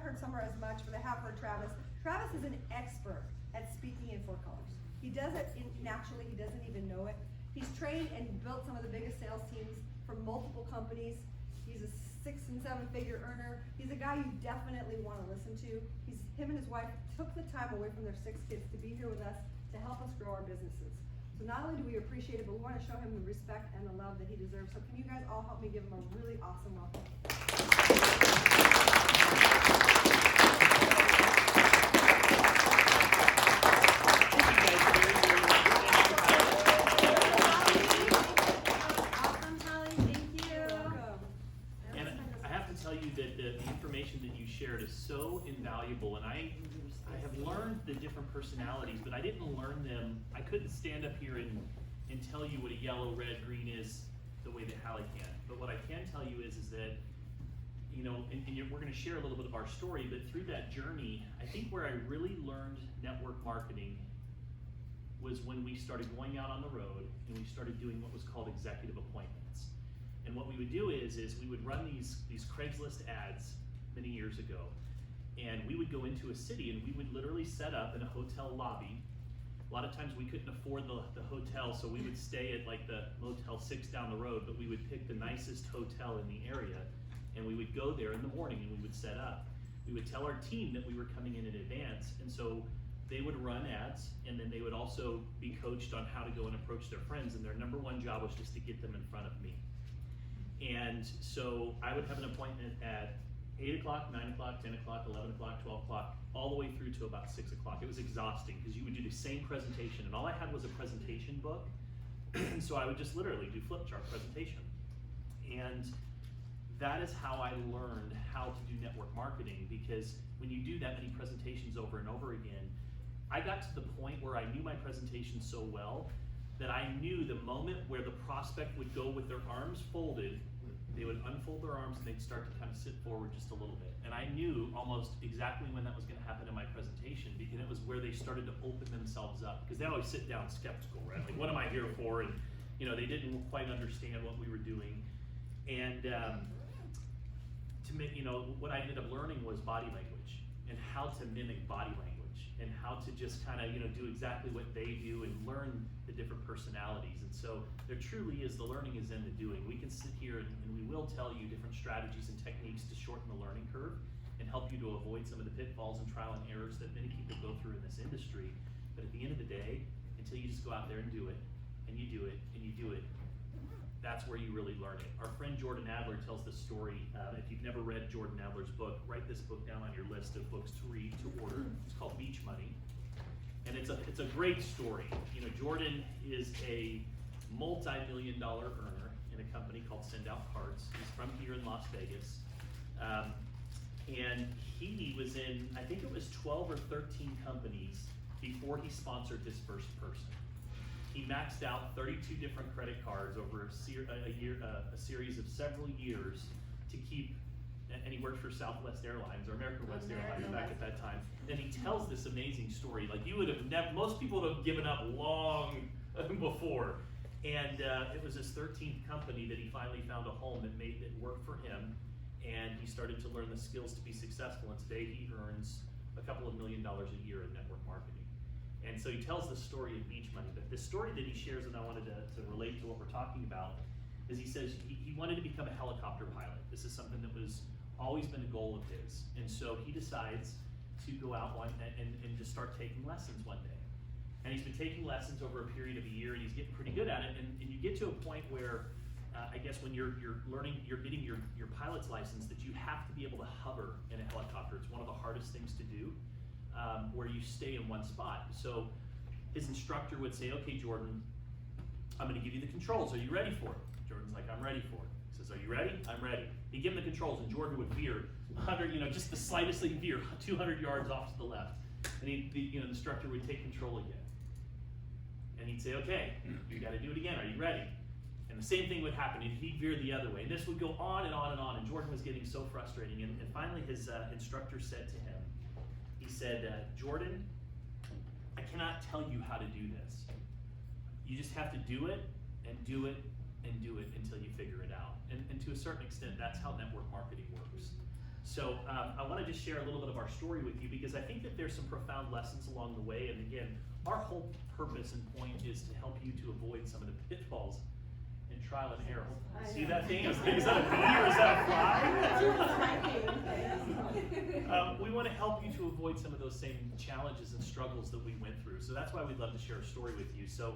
heard Summer as much, but I have heard Travis. Travis is an expert at speaking in 4 colors. He does it naturally, he doesn't even know it. He's trained and built some of the biggest sales teams for multiple companies. He's a 6- and 7-figure earner. He's a guy you definitely want to listen to. Him and his wife took the time away from their 6 kids to be here with us to help us grow our businesses. So not only do we appreciate it, but we want to show him the respect and the love that he deserves. So can you guys all help me give him a really awesome welcome? Shared is so invaluable, and I have learned the different personalities, but I didn't learn them. I couldn't stand up here and tell you what a yellow, red, green is the way that Hallie can. But what I can tell you is that, you know, and we're going to share a little bit of our story, but through that journey, I think where I really learned network marketing was when we started going out on the road and we started doing what was called executive appointments. And what we would do is we would run these Craigslist ads many years ago, and we would go into a city and we would literally set up in a hotel lobby. A lot of times we couldn't afford the hotel, so we would stay at like the Motel 6 down the road, but we would pick the nicest hotel in the area, and we would go there in the morning and we would set up. We would tell our team that we were coming in advance, and so they would run ads, and then they would also be coached on how to go and approach their friends, and their number one job was just to get them in front of me. And so I would have an appointment at 8 o'clock, 9 o'clock, 10 o'clock, 11 o'clock, 12 o'clock, all the way through to about 6 o'clock. It was exhausting because you would do the same presentation, and all I had was a presentation book. So I would just literally do flip chart presentation. And that is how I learned how to do network marketing, because when you do that many presentations over and over again, I got to the point where I knew my presentation so well that I knew the moment where the prospect would go with their arms folded, they would unfold their arms and they'd start to kind of sit forward just a little bit. And I knew almost exactly when that was going to happen in my presentation, because it was where they started to open themselves up. Because they always sit down skeptical, right? Like, what am I here for? And you know, they didn't quite understand what we were doing. And to make, you know, what I ended up learning was body language and how to mimic body language and how to just kind of, you know, do exactly what they do and learn the different personalities. And so there truly is, the learning is in the doing. We can sit here and we will tell you different strategies and techniques to shorten the learning curve and help you to avoid some of the pitfalls and trial and errors that many people go through in this industry. But at the end of the day, until you just go out there and do it, and you do it, and you do it, that's where you really learn it. Our friend Jordan Adler tells this story. If you've never read Jordan Adler's book, write this book down on your list of books to read, to order. It's called Beach Money. And it's a great story. You know, Jordan is a multi-million-dollar earner in a company called Send Out Cards. He's from here in Las Vegas. And he was in, I think it was 12 or 13 companies before he sponsored his first person. He maxed out 32 different credit cards over a series of several years to keep, and he worked for Southwest Airlines or American West Airlines back at that time. And he tells this amazing story. Like, you would have never, most people would have given up long before. And it was his 13th company that he finally found a home that made it work for him. And he started to learn the skills to be successful. And today he earns a couple of $1 million a year in network marketing. And so he tells the story of Beach Money. But the story that he shares, and I wanted to relate to what we're talking about, is he says he wanted to become a helicopter pilot. This is something that was always been a goal of his. And so he decides to go out and just start taking lessons one day. And he's been taking lessons over a period of a year, and he's getting pretty good at it. And you get to a point where, I guess when you're learning, you're getting your pilot's license, that you have to be able to hover in a helicopter. It's one of the hardest things to do. Where you stay in one spot. So his instructor would say, okay, Jordan, I'm going to give you the controls. Are you ready for it? Jordan's like, I'm ready for it. He says, are you ready? I'm ready. He'd give him the controls, and Jordan would veer 100, you know, just the slightest veer 200 yards off to the left. And the instructor would take control again. And he'd say, okay, you got to do it again. Are you ready? And the same thing would happen, and he'd veer the other way. And this would go on and on and on, and Jordan was getting so frustrating. And finally his instructor said to him, he said, Jordan, I cannot tell you how to do this. You just have to do it and do it and do it until you figure it out. And to a certain extent, that's how network marketing works. So I want to just share a little bit of our story with you because I think that there's some profound lessons along the way. And again, our whole purpose and point is to help you to avoid some of the pitfalls and trial and error. See that thing? Is that a bee or is that a fly? We want to help you to avoid some of those same challenges and struggles that we went through. So that's why we'd love to share a story with you. So,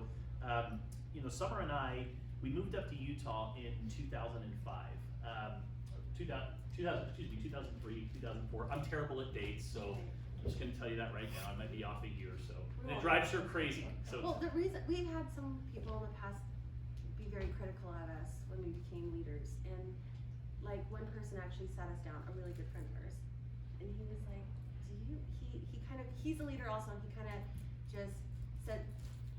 Summer and I, we moved up to Utah in 2005. 2003, 2004. I'm terrible at dates, so I'm just going to tell you that right now. I might be off a year or so. And it drives her crazy. So. Well, the reason we've had some people in the past be very critical of us when we became leaders, and like one person actually sat us down, a really good friend of ours, and he was like, he's a leader also, and he kind of just said,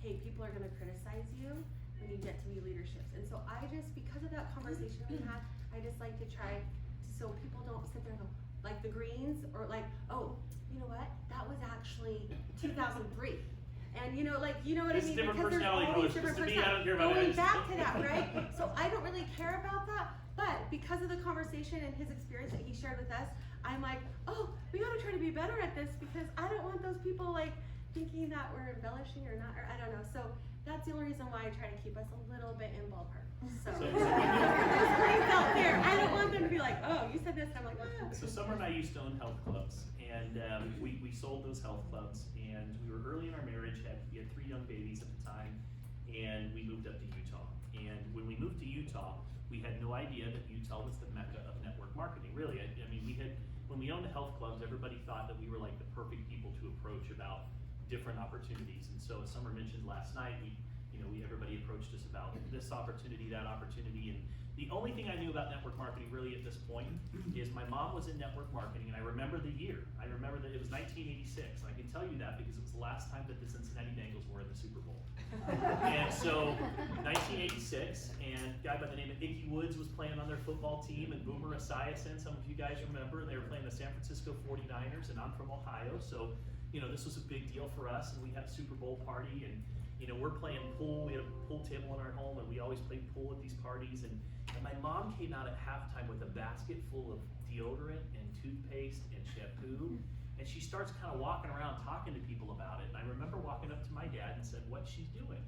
hey, people are going to criticize you when you get to be leaderships. And so I just, because of that conversation we had, I just like to try so people don't sit there and go, like the Greens, or like, oh, you know what, that was actually 2003. And you know what I mean? Different because there's personality all these different colors. To me, I don't care about going it. back to that, right? So I don't really care about that, but because of the conversation and his experience that he shared with us, I'm like, oh, we gotta try to be better at this because I don't want those people like thinking that we're embellishing or not, or I don't know. So that's the only reason why I try to keep us a little bit in ballpark. So out there, I don't want them to be like, oh, you said this, and I'm like, oh. So Summer and I used to own health clubs, and we sold those health clubs, and we were early in our marriage. We had 3 young babies at the time, and we moved up to Utah. And when we moved to Utah, we had no idea that Utah was the mecca of network marketing. Really, I mean, when we owned the health clubs, everybody thought that we were like the perfect people to approach about different opportunities. And so, as Summer mentioned last night, everybody approached us about this opportunity, that opportunity, and the only thing I knew about network marketing really at this point is my mom was in network marketing, and I remember the year. I remember that it was 1986, and I can tell you that because it was the last time that the Cincinnati Bengals were in the Super Bowl. And so, 1986, and a guy by the name of Ickey Woods was playing on their football team, and Boomer Esiason, some of you guys remember, they were playing the San Francisco 49ers, and I'm from Ohio, so this was a big deal for us, and we had a Super Bowl party, and we're playing pool. We had a pool table in our home, and we always played pool at these parties. And my mom came out at halftime with a basket full of deodorant and toothpaste and shampoo, and she starts kind of walking around talking to people about it. And I remember walking up to my dad and said, "What's she doing?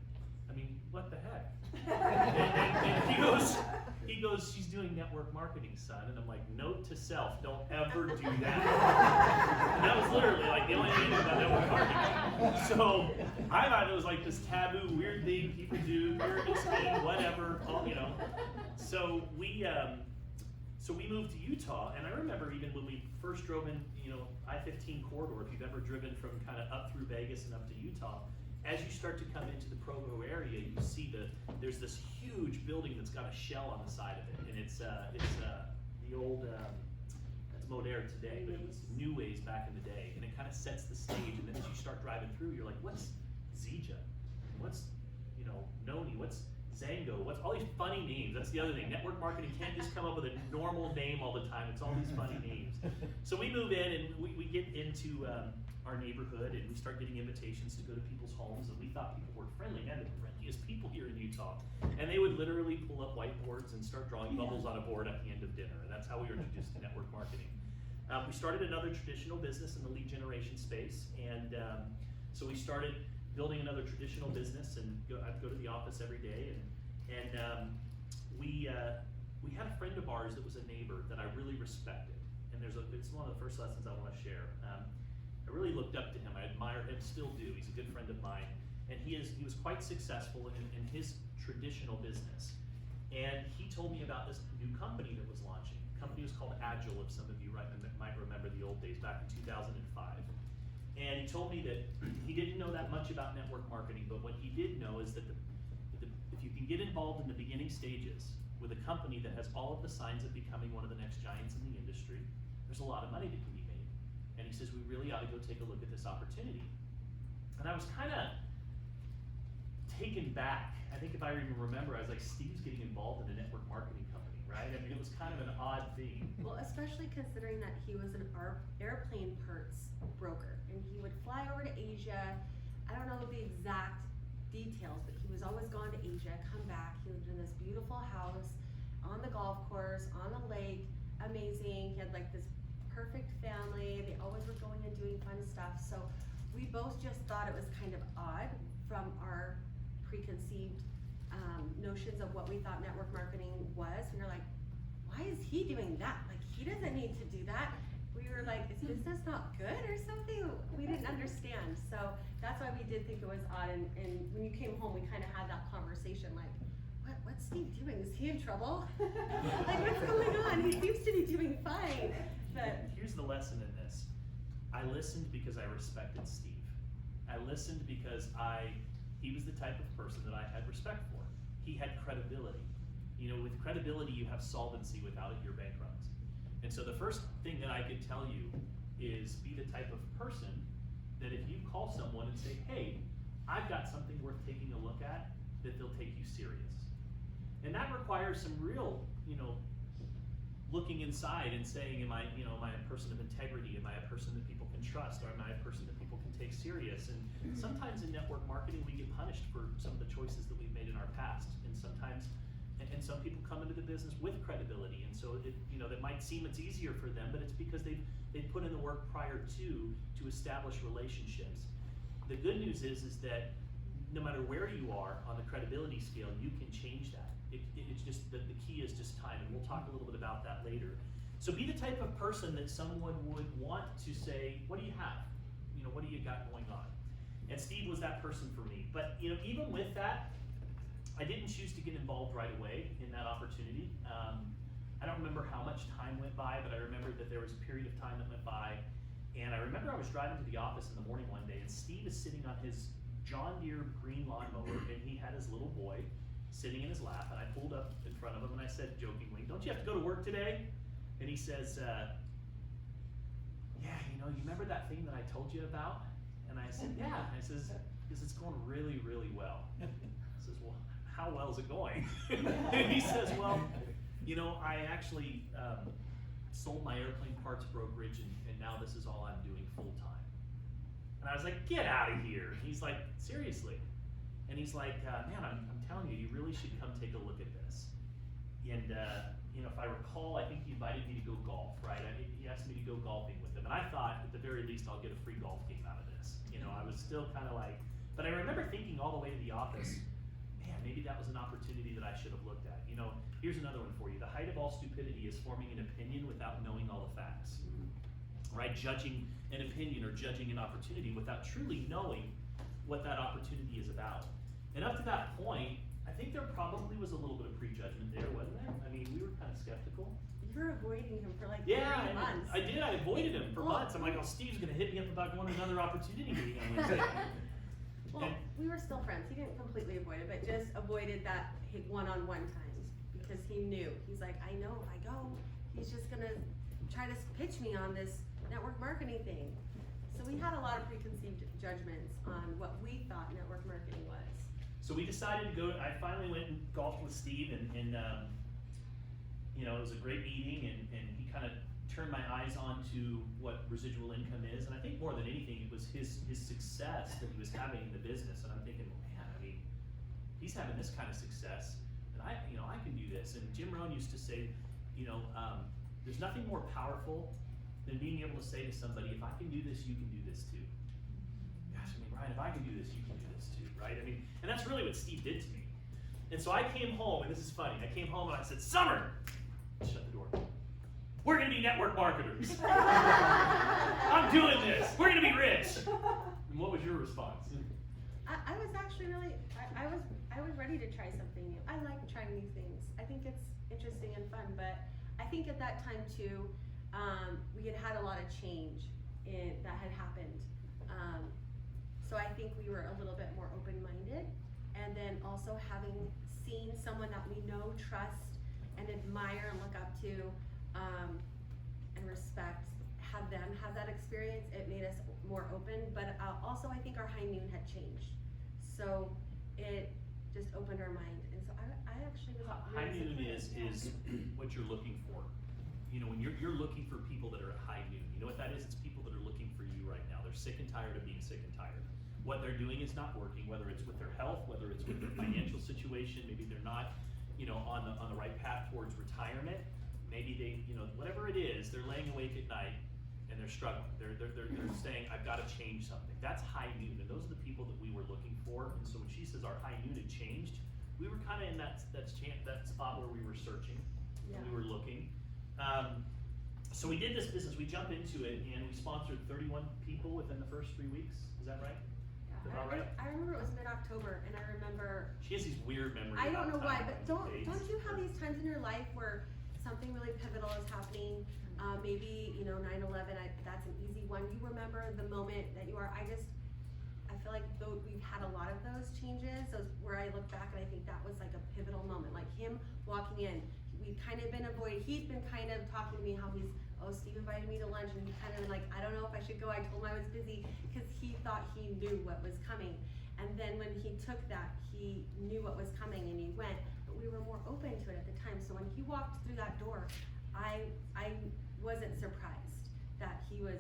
I mean, what the heck?" and he goes, "She's doing network marketing, son." And I'm like, "Note to self, don't ever do that." And that was literally like the only thing about network marketing. So I thought it was like this taboo, weird thing people do, pyramid scheme, whatever, So we moved to Utah, and I remember even when we first drove in, I-15 corridor, if you've ever driven from kind of up through Vegas and up to Utah, as you start to come into the Provo area, you see there's this huge building that's got a shell on the side of it, and it's the old, that's Modere today, but it was New Ways back in the day, and it kind of sets the stage, and then as you start driving through, you're like, what's Zija? What's, Noni? What's Zango? What's all these funny names? That's the other thing. Network marketing can't just come up with a normal name all the time. It's all these funny names. So we move in, and we get into our neighborhood, and we start getting invitations to go to people's homes, and we thought people were friendly. Man, the friendliest people here in Utah. And they would literally pull up whiteboards and start drawing bubbles on a board at the end of dinner, and that's how we were introduced to network marketing. We started another traditional business in the lead generation space, and so we started building another traditional business, and I'd go to the office every day, and we had a friend of ours that was a neighbor that I really respected, and it's one of the first lessons I want to share. I really looked up to him. I admire him, still do. He's a good friend of mine, and he was quite successful in his traditional business. And he told me about this new company that was launching. The company was called Agile, if some of you might remember the old days, back in 2005. And he told me that he didn't know that much about network marketing, but what he did know is that if you can get involved in the beginning stages with a company that has all of the signs of becoming one of the next giants in the industry, there's a lot of money that can be made. And he says, we really ought to go take a look at this opportunity. And I was kind of taken back. I think if I even remember, I was like, Steve's getting involved in a network marketing company, right? I mean, it was kind of an odd thing. Well, especially considering that he was an airplane parts broker, and he would fly over to Asia. I don't know the exact details, but he was always gone to Asia, come back. He lived in this beautiful house on the golf course, on the lake, amazing. He had like this perfect family. They always were going and doing fun stuff. So we both just thought it was kind of odd from our preconceived notions of what we thought network marketing was. We were like, why is he doing that? Like, he doesn't need to do that. We were like, is business not good or something? We didn't understand. So that's why we did think it was odd. And when you came home, we kind of had that conversation like, what's Steve doing? Is he in trouble? Like, what's going on? He seems to be doing fine. But here's the lesson in this. I listened because I respected Steve. I listened because he was the type of person that I had respect for. He had credibility. You know, with credibility, you have solvency. Without it, you're bankrupt. And so the first thing that I could tell you is be the type of person that if you call someone and say, hey, I've got something worth taking a look at, that they'll take you serious. And that requires some real, looking inside and saying, am I a person of integrity? Am I a person that people can trust? Or am I a person that people can take serious? And sometimes in network marketing, we get punished for some of the choices that we've made in our past. And sometimes, and some people come into the business with credibility. And so that might seem it's easier for them, but it's because they've put in the work prior to establish relationships. The good news is that no matter where you are on the credibility scale, you can change that. It's just the key is just time, and we'll talk a little bit about that later. So be the type of person that someone would want to say, what do you have? What do you got going on? And Steve was that person for me. But even with that, I didn't choose to get involved right away in that opportunity. I don't remember how much time went by, but I remember that there was a period of time that went by. And I remember I was driving to the office in the morning one day, and Steve is sitting on his John Deere green lawnmower, and he had his little boy sitting in his lap, and I pulled up in front of him and I said jokingly, don't you have to go to work today? And he says, yeah, you remember that thing that I told you about? And I said, yeah. I says, because it's going really, really well. I says, well, how well is it going? And he says, well, I actually sold my airplane parts brokerage, and now this is all I'm doing full time. And I was like, get out of here. And he's like, seriously? And he's like, man, I'm telling you, you really should come take a look at this. And if I recall, I think he invited me to go golf, right? He asked me to go golfing with him. And I thought, at the very least, I'll get a free golf game out of this. I was still kind of like, but I remember thinking all the way to the office, man, maybe that was an opportunity that I should have looked at. Here's another one for you. The height of all stupidity is forming an opinion without knowing all the facts, right? Judging an opinion or judging an opportunity without truly knowing what that opportunity is about. And up to that point, I think there probably was a little bit of prejudgment there, wasn't there? I mean, we were kind of skeptical. You were avoiding him for like 3 months. I did. I avoided him for months. I'm like, oh, Steve's going to hit me up about going to another opportunity meeting on Wednesday. Well, we were still friends. He didn't completely avoid it, but just avoided that one-on-one times because he knew. He's like, I know if I go, he's just going to try to pitch me on this network marketing thing. So we had a lot of preconceived judgments on what we thought network marketing was. So we decided to go. I finally went and golfed with Steve, and it was a great meeting, and he kind of turned my eyes onto what residual income is. And I think more than anything, it was his success that he was having in the business. And I'm thinking, well, man, I mean, he's having this kind of success, and I can do this. And Jim Rohn used to say, there's nothing more powerful than being able to say to somebody, if I can do this, you can do this too. Gosh, I mean, Ryan, if I can do this, you can do this too, right? I mean, and that's really what Steve did to me. And so I came home, and this is funny, I came home and I said, Summer, shut the door. We're gonna be network marketers. I'm doing this. We're gonna be rich. And what was your response? I was actually really, I was ready to try something new. I like trying new things. I think it's interesting and fun, but I think at that time too, we had a lot of change that had happened. So I think we were a little bit more open-minded, and then also having seen someone that we know, trust, and admire and look up to, and respect, have them have that experience, it made us more open, but also I think our high noon had changed. So it just opened our mind, and so I actually was high noon is what you're looking for. When you're looking for people that are at high noon, you know what that is? It's people that are looking for you right now. They're sick and tired of being sick and tired. What they're doing is not working, whether it's with their health, whether it's with their financial situation, maybe they're not, on the right path towards retirement. Maybe they, whatever it is, they're laying awake at night and they're struggling. They're saying, I've got to change something. That's high noon, and those are the people that we were looking for. And so when she says our high noon had changed, we were kind of in that spot where we were searching, and we were looking. So we did this business, we jumped into it, and we sponsored 31 people within the first 3 weeks. Is that right? Is that about right? I remember it was mid-October, and I remember. She has these weird memories. I don't know why, but don't dates. you have these times in your life where something really pivotal is happening? Maybe 9/11. That's an easy one. You remember the moment that you are. I feel like we've had a lot of those changes. Those where I look back and I think that was like a pivotal moment. Like him walking in, we'd kind of been avoiding. He'd been kind of talking to me how Steve invited me to lunch, and he kind of like, I don't know if I should go. I told him I was busy because he thought he knew what was coming. And then when he took that, he knew what was coming and he went. But we were more open to it at the time. So when he walked through that door, I wasn't surprised that he was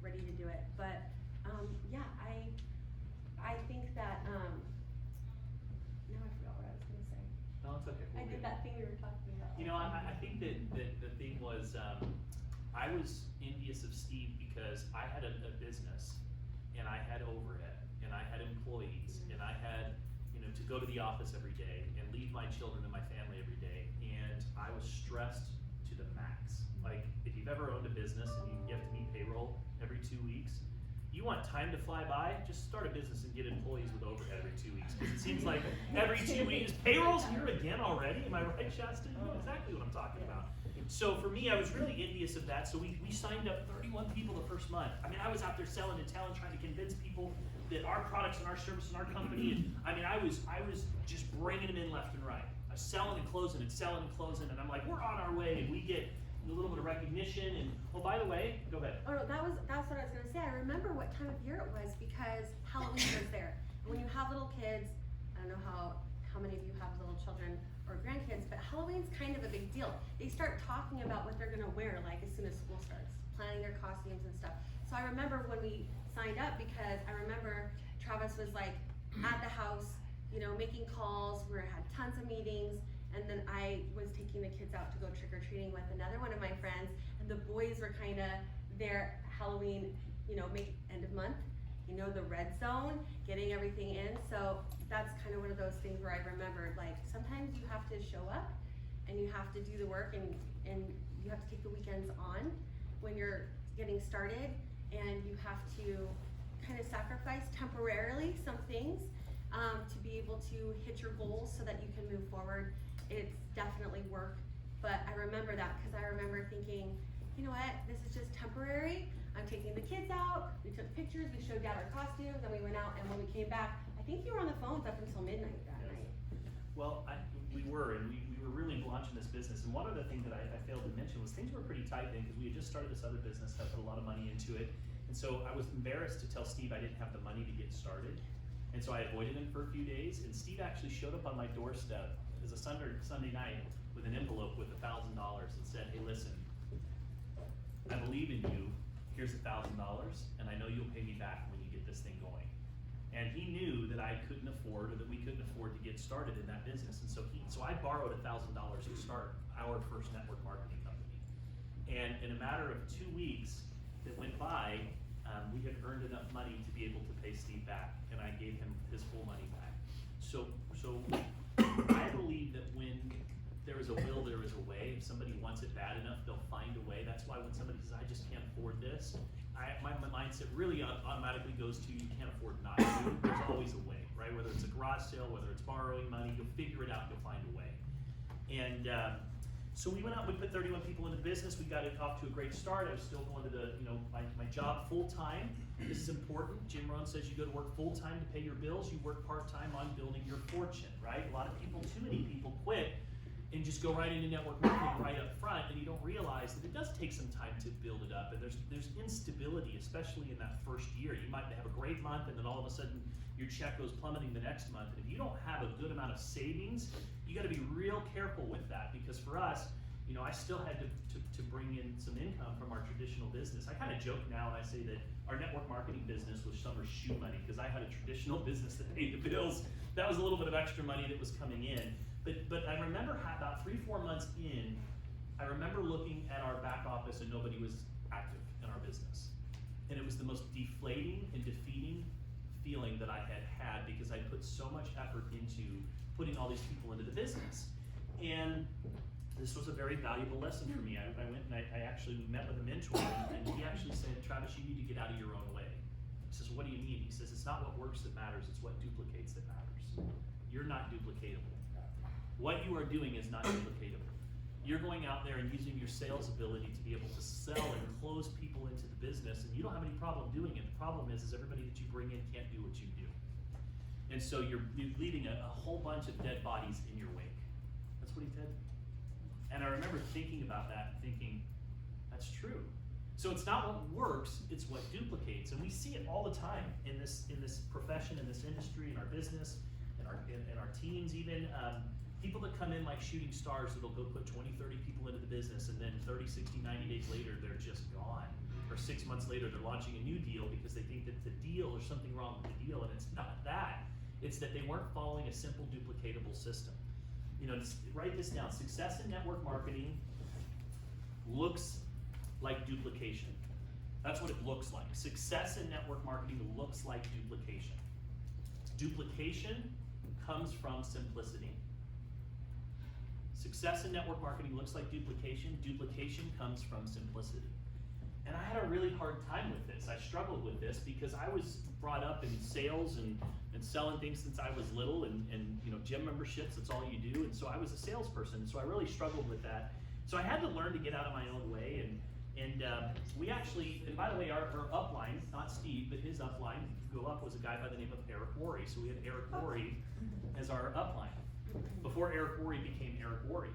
ready to do it. But yeah, I think that now I forgot what I was gonna say. No, it's okay. I did that thing we were talking about. I think that the thing was, I was envious of Steve because I had a business, and I had overhead, and I had employees, and I had, to go to the office every day and leave my children and my family every day, and I was stressed to the max. Like, if you've ever owned a business and you have to meet payroll every 2 weeks, you want time to fly by, just start a business and get employees with overhead every 2 weeks. Because it seems like every 2 weeks, payroll's here again already. Am I right, Shasta? You know exactly what I'm talking about. So for me, I was really envious of that. So we signed up 31 people the first month. I mean, I was out there selling and telling, trying to convince people that our products and our service and our company, and I mean, I was just bringing them in left and right. I was selling and closing and selling and closing, and I'm like, we're on our way, and we get a little bit of recognition, and oh, by the way, go ahead. Oh no, that's what I was gonna say. I remember what time of year it was because Halloween was there. And when you have little kids, I don't know how many of you have little children or grandkids, but Halloween's kind of a big deal. They start talking about what they're gonna wear like as soon as school starts, planning their costumes and stuff. So I remember when we signed up because I remember Travis was like at the house, making calls. We had tons of meetings. And then I was taking the kids out to go trick-or-treating with another one of my friends, and the boys were kind of there Halloween, make end of month, the red zone, getting everything in. So that's kind of one of those things where I remembered, like, sometimes you have to show up and you have to do the work and you have to take the weekends on when you're getting started, and you have to kind of sacrifice temporarily some things to be able to hit your goals so that you can move forward. It's definitely work, but I remember that because I remember thinking, you know what, this is just temporary. I'm taking the kids out, we took pictures, we showed Dad our costumes, and we went out, and when we came back, I think you were on the phones up until midnight that night. Well, we were, and we were really launching this business, and one other thing that I failed to mention was things were pretty tight then because we had just started this other business, had put a lot of money into it, and so I was embarrassed to tell Steve I didn't have the money to get started, and so I avoided him for a few days, and Steve actually showed up on my doorstep. It was a Sunday night with an envelope with $1,000 and said, hey, listen, I believe in you, here's $1,000, and I know you'll pay me back when you get this thing going. And he knew that I couldn't afford, or that we couldn't afford to get started in that business, and so I borrowed $1,000 to start our first network marketing company. And in a matter of 2 weeks that went by, we had earned enough money to be able to pay Steve back, and I gave him his full money back. So I believe that when there is a will, there is a way. If somebody wants it bad enough, they'll find a way. That's why when somebody says, I just can't afford this, my mindset really automatically goes to, you can't afford not to. There's always a way, right? Whether it's a garage sale, whether it's borrowing money, you'll figure it out, you'll find a way. And so we went out, we put 31 people into the business, we got it off to a great start. I was still going to my job full time. This is important. Jim Rohn says you go to work full time to pay your bills, you work part time on building your fortune, right? A lot of people, too many people quit and just go right into network marketing right up front, and you don't realize that it does take some time to build it up, and there's instability, especially in that first year. You might have a great month, and then all of a sudden your check goes plummeting the next month, and if you don't have a good amount of savings, you got to be real careful with that, because for us, I still had to bring in some income from our traditional business. I kind of joke now and I say that our network marketing business was Summer's shoe money, because I had a traditional business that paid the bills. That was a little bit of extra money that was coming in. But I remember about 3-4 months in, I remember looking at our back office and nobody was active in our business. And it was the most deflating and defeating feeling that I had had because I put so much effort into putting all these people into the business. And this was a very valuable lesson for me. I went and I actually met with a mentor, and he actually said, Travis, you need to get out of your own way. He says, what do you mean? He says, it's not what works that matters, it's what duplicates that matters. You're not duplicatable. What you are doing is not duplicatable. You're going out there and using your sales ability to be able to sell and close people into the business, and you don't have any problem doing it. The problem is everybody that you bring in can't do what you do. And so you're leaving a whole bunch of dead bodies in your wake. That's what he said. And I remember thinking about that and thinking, that's true. So it's not what works, it's what duplicates. And we see it all the time in this profession, in this industry, in our business, in our teams even. People that come in like shooting stars that'll go put 20, 30 people into the business, and then 30, 60, 90 days later, they're just gone. Or 6 months later, they're launching a new deal because they think that the deal, there's something wrong with the deal, and it's not that. It's that they weren't following a simple duplicatable system. You know, just write this down. Success in network marketing looks like duplication. That's what it looks like. Success in network marketing looks like duplication. Duplication comes from simplicity. Success in network marketing looks like duplication. Duplication comes from simplicity. And I had a really hard time with this. I struggled with this because I was brought up in sales and selling things since I was little, and you know, gym memberships, that's all you do. And so I was a salesperson, so I really struggled with that. So I had to learn to get out of my own way, and we actually, and by the way, our upline, not Steve, but his upline, go up, was a guy by the name of Eric Worre. So we had Eric Worre as our upline before Eric Worre became Eric Worre.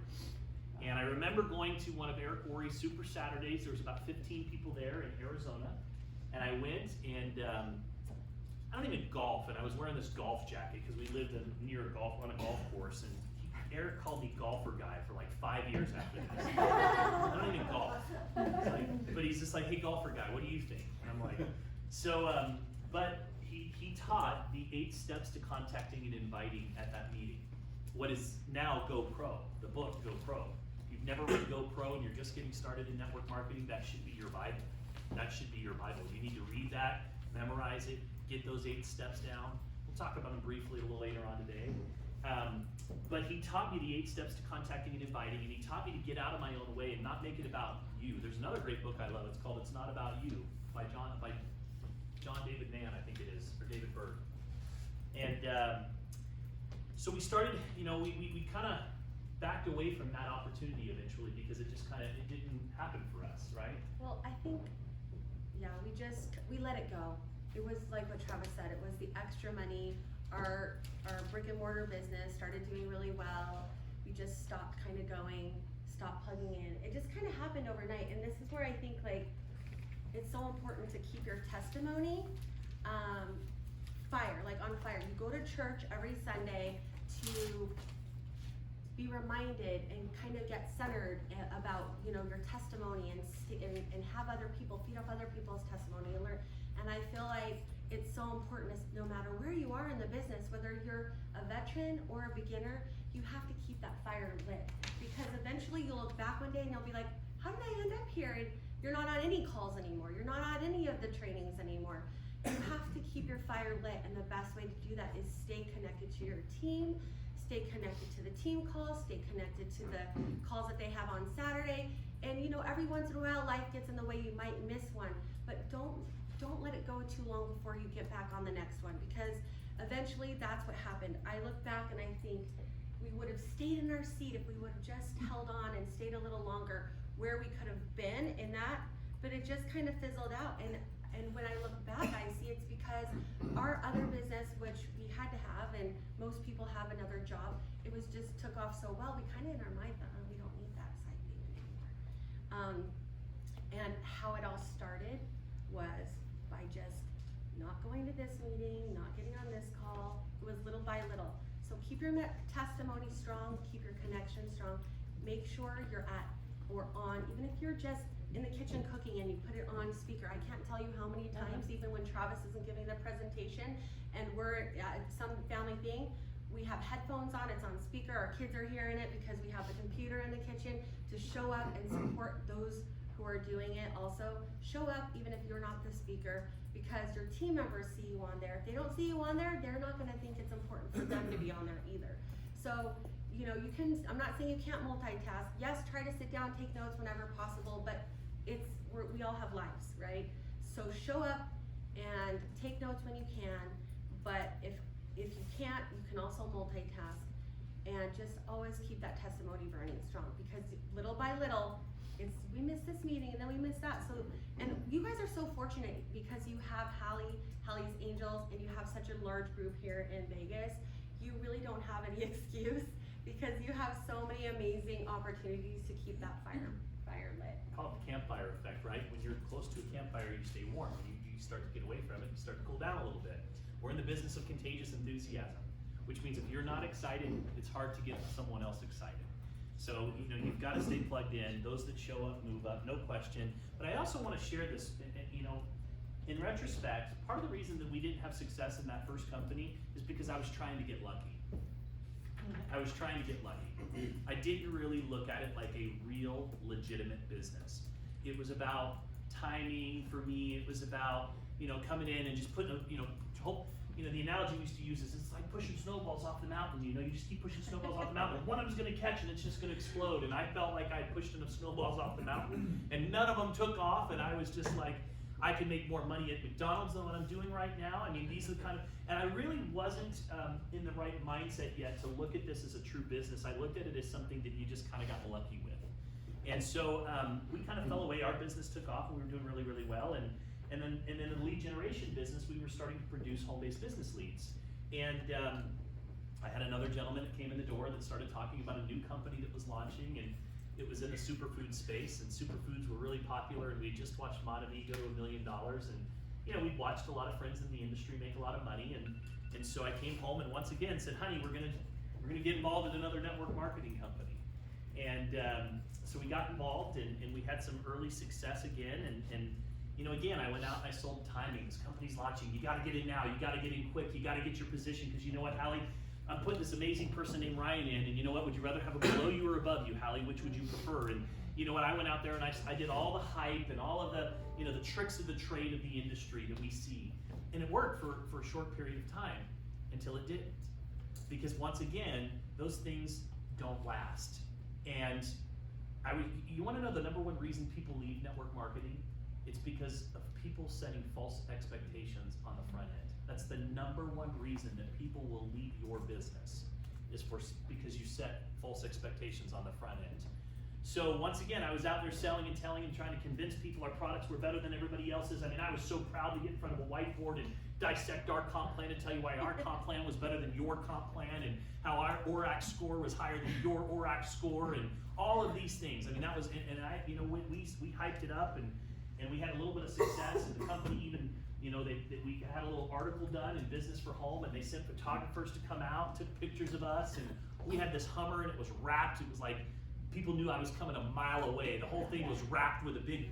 And I remember going to one of Eric Worre's Super Saturdays. There was about 15 people there in Arizona. And I went and I don't even golf, and I was wearing this golf jacket because we lived near on a golf course. And Eric called me golfer guy for like 5 years after this. I don't even golf. But he's just like, hey, golfer guy, what do you think? And I'm like, so, but he taught the 8 steps to contacting and inviting at that meeting. What is now Go Pro, the book Go Pro. If you've never read Go Pro and you're just getting started in network marketing, that should be your Bible. That should be your Bible. You need to read that, memorize it, get those 8 steps down. We'll talk about them briefly a little later on today. But he taught me the 8 steps to contacting and inviting, and he taught me to get out of my own way and not make it about you. There's another great book I love. It's called It's Not About You by John David Mann, I think it is, or David Berg. And so we started, you know, we kind of backed away from that opportunity eventually because it just it didn't happen for us, right? Well, I think, yeah, we let it go. It was like what Travis said, it was the extra money. Our brick and mortar business started doing really well. We just stopped kind of going, stopped plugging in. It just kind of happened overnight. And this is where I think like it's so important to keep your testimony on fire. You go to church every Sunday to be reminded and kind of get centered about, you know, your testimony and have other people feed off other people's testimony and learn. And I feel like it's so important, no matter where you are in the business, whether you're a veteran or a beginner, you have to keep that fire lit, because eventually you'll look back one day and you'll be like, how did I end up here? And you're not on any calls anymore. You're not on any of the trainings anymore. You have to keep your fire lit, and the best way to do that is stay connected to your team, stay connected to the team calls, stay connected to the calls that they have on Saturday. And you know, every once in a while life gets in the way, you might miss one, but don't let it go too long before you get back on the next one, because eventually that's what happened. I look back and I think we would have stayed in our seat if we would have just held on and stayed a little longer, where we could have been in that, but it just kind of fizzled out. And when I look back, I see it's because our other business, which we had to have, and most people have another job, it was just took off so well, we kind of in our mind thought, oh, we don't need that side thing anymore. And how it all started was by just not going to this meeting, not getting on this call. It was little by little. So keep your testimony strong, keep your connection strong. Make sure you're at or on, even if you're just in the kitchen cooking and you put it on speaker. I can't tell you how many times, even when Travis isn't giving the presentation and we're at some family thing, we have headphones on, it's on speaker, our kids are hearing it because we have the computer in the kitchen to show up and support those who are doing it also, show up even if you're not the speaker, because your team members see you on there. If they don't see you on there, they're not gonna think it's important for them to be on there either. So, you know, you can, I'm not saying you can't multitask. Yes, try to sit down, take notes whenever possible, but we all have lives, right? So show up and take notes when you can, but if you can't, you can also multitask, and just always keep that testimony burning strong, because little by little, we missed this meeting and then we missed that. So, and you guys are so fortunate because you have Hallie's Angels, and you have such a large group here in Vegas. You really don't have any excuse, because you have so many amazing opportunities to keep that fire lit. Call it the campfire effect, right? When you're close to a campfire, you stay warm. When you start to get away from it, you start to cool down a little bit. We're in the business of contagious enthusiasm, which means if you're not excited, it's hard to get someone else excited. So, you know, you've got to stay plugged in. Those that show up, move up, no question. But I also want to share this, you know, in retrospect, part of the reason that we didn't have success in that first company is because I was trying to get lucky. I was trying to get lucky. I didn't really look at it like a real, legitimate business. It was about timing for me. It was about, you know, coming in and just putting, the analogy we used to use is it's like pushing snowballs off the mountain. You know, you just keep pushing snowballs off the mountain. One of them's going to catch and it's just going to explode. And I felt like I pushed enough snowballs off the mountain, and none of them took off. And I was just like, I can make more money at McDonald's than what I'm doing right now. I mean, these are kind of, and I really wasn't in the right mindset yet to look at this as a true business. I looked at it as something that you just kind of got lucky with. And so we kind of fell away. Our business took off, and we were doing really, really well. And then in the lead generation business, we were starting to produce home-based business leads. And I had another gentleman that came in the door that started talking about a new company that was launching, and it was in the superfood space, and superfoods were really popular, and we just watched Monavie go to $1 million, and you know, we'd watched a lot of friends in the industry make a lot of money, and so I came home and once again said, honey, we're gonna get involved in another network marketing company. And so we got involved, and we had some early success again, and you know, again, I went out and I sold timing. This company's launching. You got to get in now. You got to get in quick. You got to get your position, because you know what, Hallie? I'm putting this amazing person named Ryan in, and you know what? Would you rather have a below you or above you, Hallie? Which would you prefer? And you know what? I went out there and I did all the hype and all of the, you know, the tricks of the trade of the industry that we see, and it worked for a short period of time until it didn't, because once again, those things don't last. And you want to know the number one reason people leave network marketing? It's because of people setting false expectations on the front end. That's the number one reason that people will leave your business, is because you set false expectations on the front end. So once again, I was out there selling and telling and trying to convince people our products were better than everybody else's. I mean, I was so proud to get in front of a whiteboard and dissect our comp plan and tell you why our comp plan was better than your comp plan, and how our ORAC score was higher than your ORAC score, and all of these things. I mean, that was, and I, you know, we hyped it up, and we had a little bit of success, and the company even, you know, we had a little article done in Business for Home, and they sent photographers to come out, took pictures of us, and we had this Hummer, and it was wrapped. It was like, people knew I was coming a mile away. The whole thing was wrapped with a big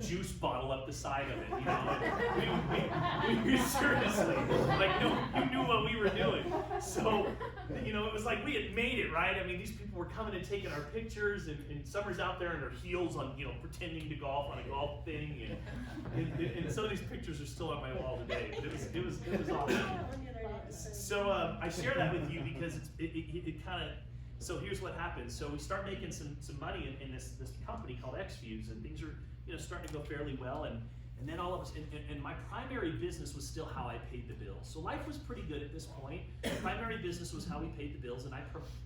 juice bottle up the side of it, you know. We seriously, like, you knew what we were doing. So, you know, it was like we had made it, right? I mean, these people were coming and taking our pictures, and Summer's out there in her heels on, you know, pretending to golf on a golf thing, and some of these pictures are still on my wall today. But it was awesome. So I share that with you because it kind of. So here's what happens. So we start making some money in this company called XFuse, and things are, you know, starting to go fairly well, and then all of us, and my primary business was still how I paid the bills. So life was pretty good at this point. Primary business was how we paid the bills, and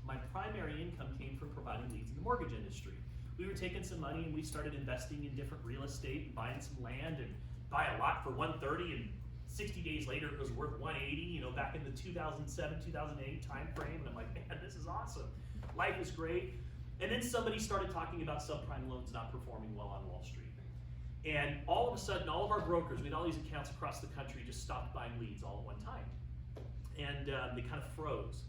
my primary income came from providing leads in the mortgage industry. We were taking some money and we started investing in different real estate and buying some land, and buy a lot for $130, and 60 days later it was worth $180, you know, back in the 2007, 2008 time frame. And I'm like, man, this is awesome. Life is great. And then somebody started talking about subprime loans not performing well on Wall Street. And all of a sudden, all of our brokers, we had all these accounts across the country, just stopped buying leads all at one time. And they kind of froze.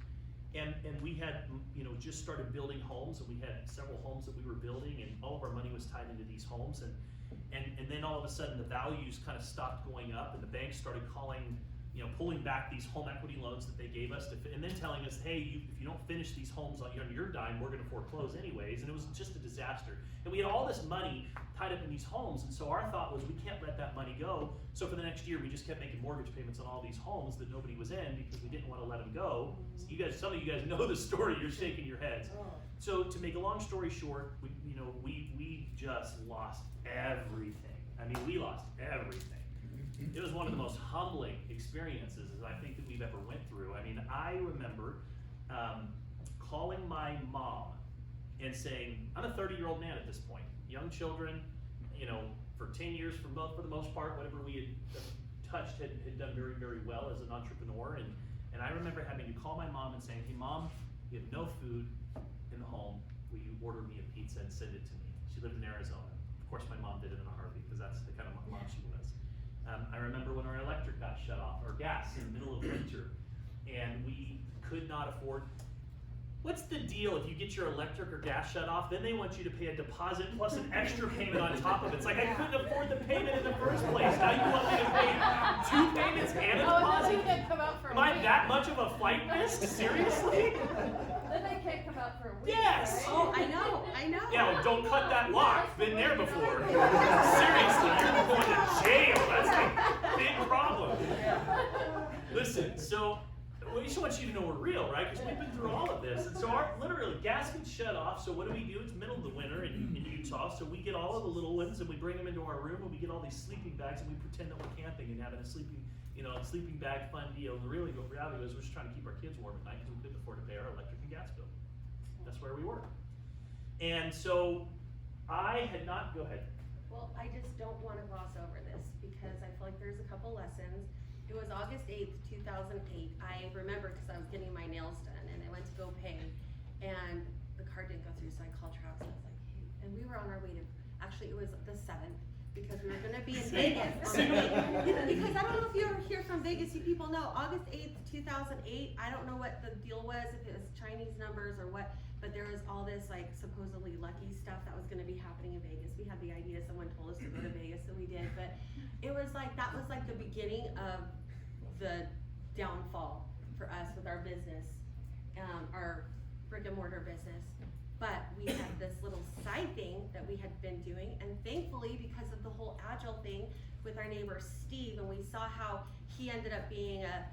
And we had, you know, just started building homes, and we had several homes that we were building, and all of our money was tied into these homes. And then all of a sudden the values kind of stopped going up, and the banks started calling pulling back these home equity loans that they gave us, and then telling us, hey, if you don't finish these homes on your dime, we're going to foreclose anyways. And it was just a disaster. And we had all this money tied up in these homes, and so our thought was we can't let that money go. So for the next year, we just kept making mortgage payments on all these homes that nobody was in because we didn't want to let them go. So some of you guys know the story. You're shaking your heads. So to make a long story short, we just lost everything. I mean, we lost everything. It was one of the most humbling experiences I think that we've ever went through. I mean, I remember calling my mom and saying, I'm a 30-year-old man at this point, young children, for 10 years for the most part, whatever we had touched had done very, very well as an entrepreneur. And I remember having to call my mom and saying, hey Mom, we have no food in the home. Will you order me a pizza and send it to me? She lived in Arizona. Of course, my mom did it in a heartbeat because that's the kind of mom she was. I remember when our electric got shut off, or gas in the middle of winter, and we could not afford. What's the deal if you get your electric or gas shut off? Then they want you to pay a deposit plus an extra payment on top of it. It's like I couldn't afford the payment in the first place. Now you want me to pay 2 payments and a deposit? Am I that much of a flight risk? Seriously? Then they can't come out for a week. Yes. Right? Oh, I know. Yeah, well, don't cut that lock. Been there before. Seriously, you're going to jail. That's a big problem. Listen, so we just want you to know we're real, right? Because we've been through all of this. And so literally, gas gets shut off. So what do? It's middle of the winter in Utah. So we get all of the little ones and we bring them into our room and we get all these sleeping bags and we pretend that we're camping and having a sleeping bag fun deal. And the reality was we're just trying to keep our kids warm at night because we couldn't afford to pay our electric and gas bill. That's where we were. And so I had not, go ahead. Well, I just don't want to gloss over this because I feel like there's a couple lessons. It was August 8th, 2008. I remember because I was getting my nails done and I went to go pay and the card didn't go through, so I called Travis and I was like, hey, and we were on our way to, actually it was the 7th because we were going to be in Vegas. Because I don't know if you're here from Vegas, you people know, August 8th, 2008, I don't know what the deal was, if it was Chinese numbers or what, but there was all this like supposedly lucky stuff that was going to be happening in Vegas. We had the idea, someone told us to go to Vegas, so we did, but it was like, that was like the beginning of the downfall for us with our business, our brick and mortar business. But we had this little side thing that we had been doing, and thankfully because of the whole Agile thing with our neighbor Steve, and we saw how he ended up being a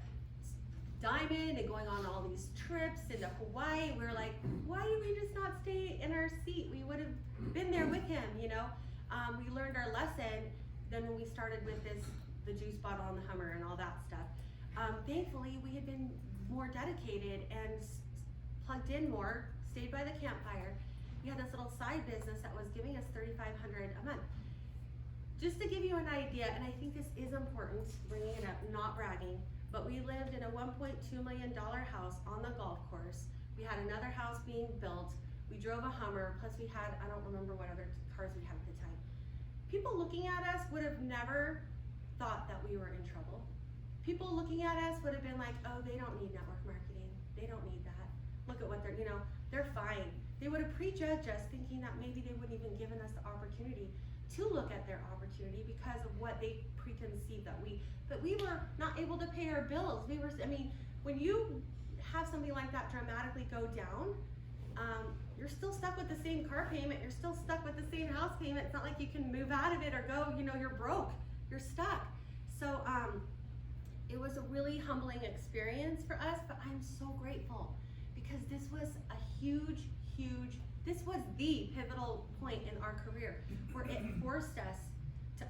diamond and going on all these trips into Hawaii, we were like, why did we just not stay in our seat? We would have been there with him, we learned our lesson. Then when we started with the juice bottle and the Hummer and all that stuff, thankfully we had been more dedicated and plugged in more, stayed by the campfire. We had this little side business that was giving us $3,500 a month. Just to give you an idea, and I think this is important, bringing it up, not bragging, but we lived in a $1.2 million house on the golf course. We had another house being built. We drove a Hummer, plus we had, I don't remember what other cars we had at the time. People looking at us would have never thought that we were in trouble. People looking at us would have been like, oh, they don't need network marketing. They don't need that. Look at what they're fine. They would have prejudged us thinking that maybe they wouldn't even given us the opportunity to look at their opportunity because of what they preconceived that but we were not able to pay our bills. When you have something like that dramatically go down, you're still stuck with the same car payment, you're still stuck with the same house payment. It's not like you can move out of it or go, you're broke, you're stuck. So it was a really humbling experience for us, but I'm so grateful because this was a huge, this was the pivotal point in our career where it forced us to,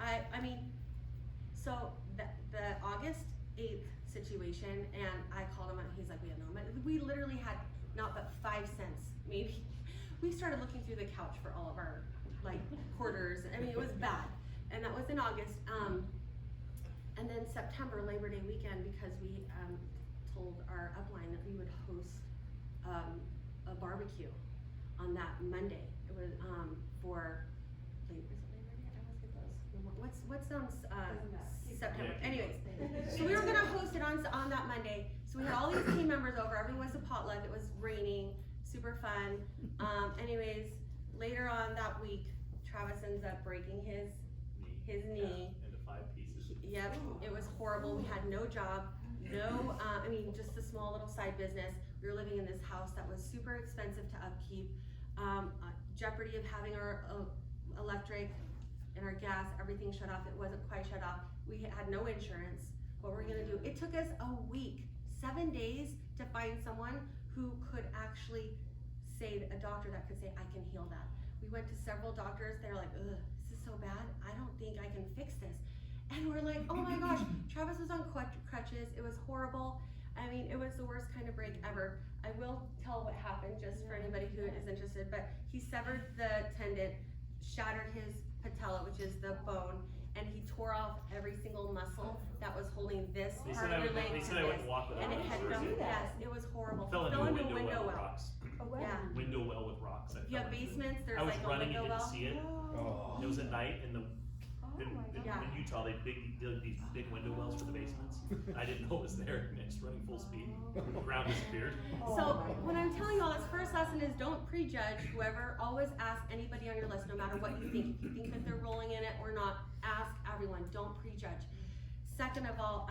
so the August 8th situation, and I called him and he's like, we have no money. We literally had not but 5 cents, maybe. We started looking through the couch for all of our quarters. It was bad. And that was in August. And then September, Labor Day weekend, because we told our upline that we would host a barbecue on that Monday. It was for Labor Day? I always get those. What's on September? Anyways, so we were gonna host it on that Monday. So we had all these team members over. Everyone was a potluck. It was raining, super fun. Anyways, later on that week, Travis ends up breaking his knee. Into 5 pieces. Yep, it was horrible. We had no job. no, I mean, just a small little side business. We were living in this house that was super expensive to upkeep, jeopardy of having our electric and our gas, everything shut off. It wasn't quite shut off. We had no insurance. What were we gonna do? It took us a week, 7 days to find someone who could actually say, a doctor that could say, I can heal that. We went to several doctors. They're like, ugh, this is so bad. I don't think I can fix this. And we're like, oh my gosh, Travis was on crutches. It was horrible. I mean, it was the worst kind of break ever. I will tell what happened just for anybody who is interested, but he severed the tendon, shattered his patella, which is the bone, and he tore off every single muscle that was holding this They part said of your leg they to said I this. wouldn't walk without And it a had surgery. yes, it was horrible. Fell He into a window well well. with rocks. Oh, wow. Yeah. Window well with rocks. I If you have fell into it. basements, there's I was like a running window and didn't well. see it. Oh. It was at night in Oh my in God. Utah. They did these big window wells for the basements. I didn't know it was there. And it's running full speed. The ground disappeared. So when I'm telling you all this, first lesson is don't prejudge whoever. Always ask anybody on your list, no matter what you think. If you think that they're rolling in it or not, ask everyone. Don't prejudge. Second of all,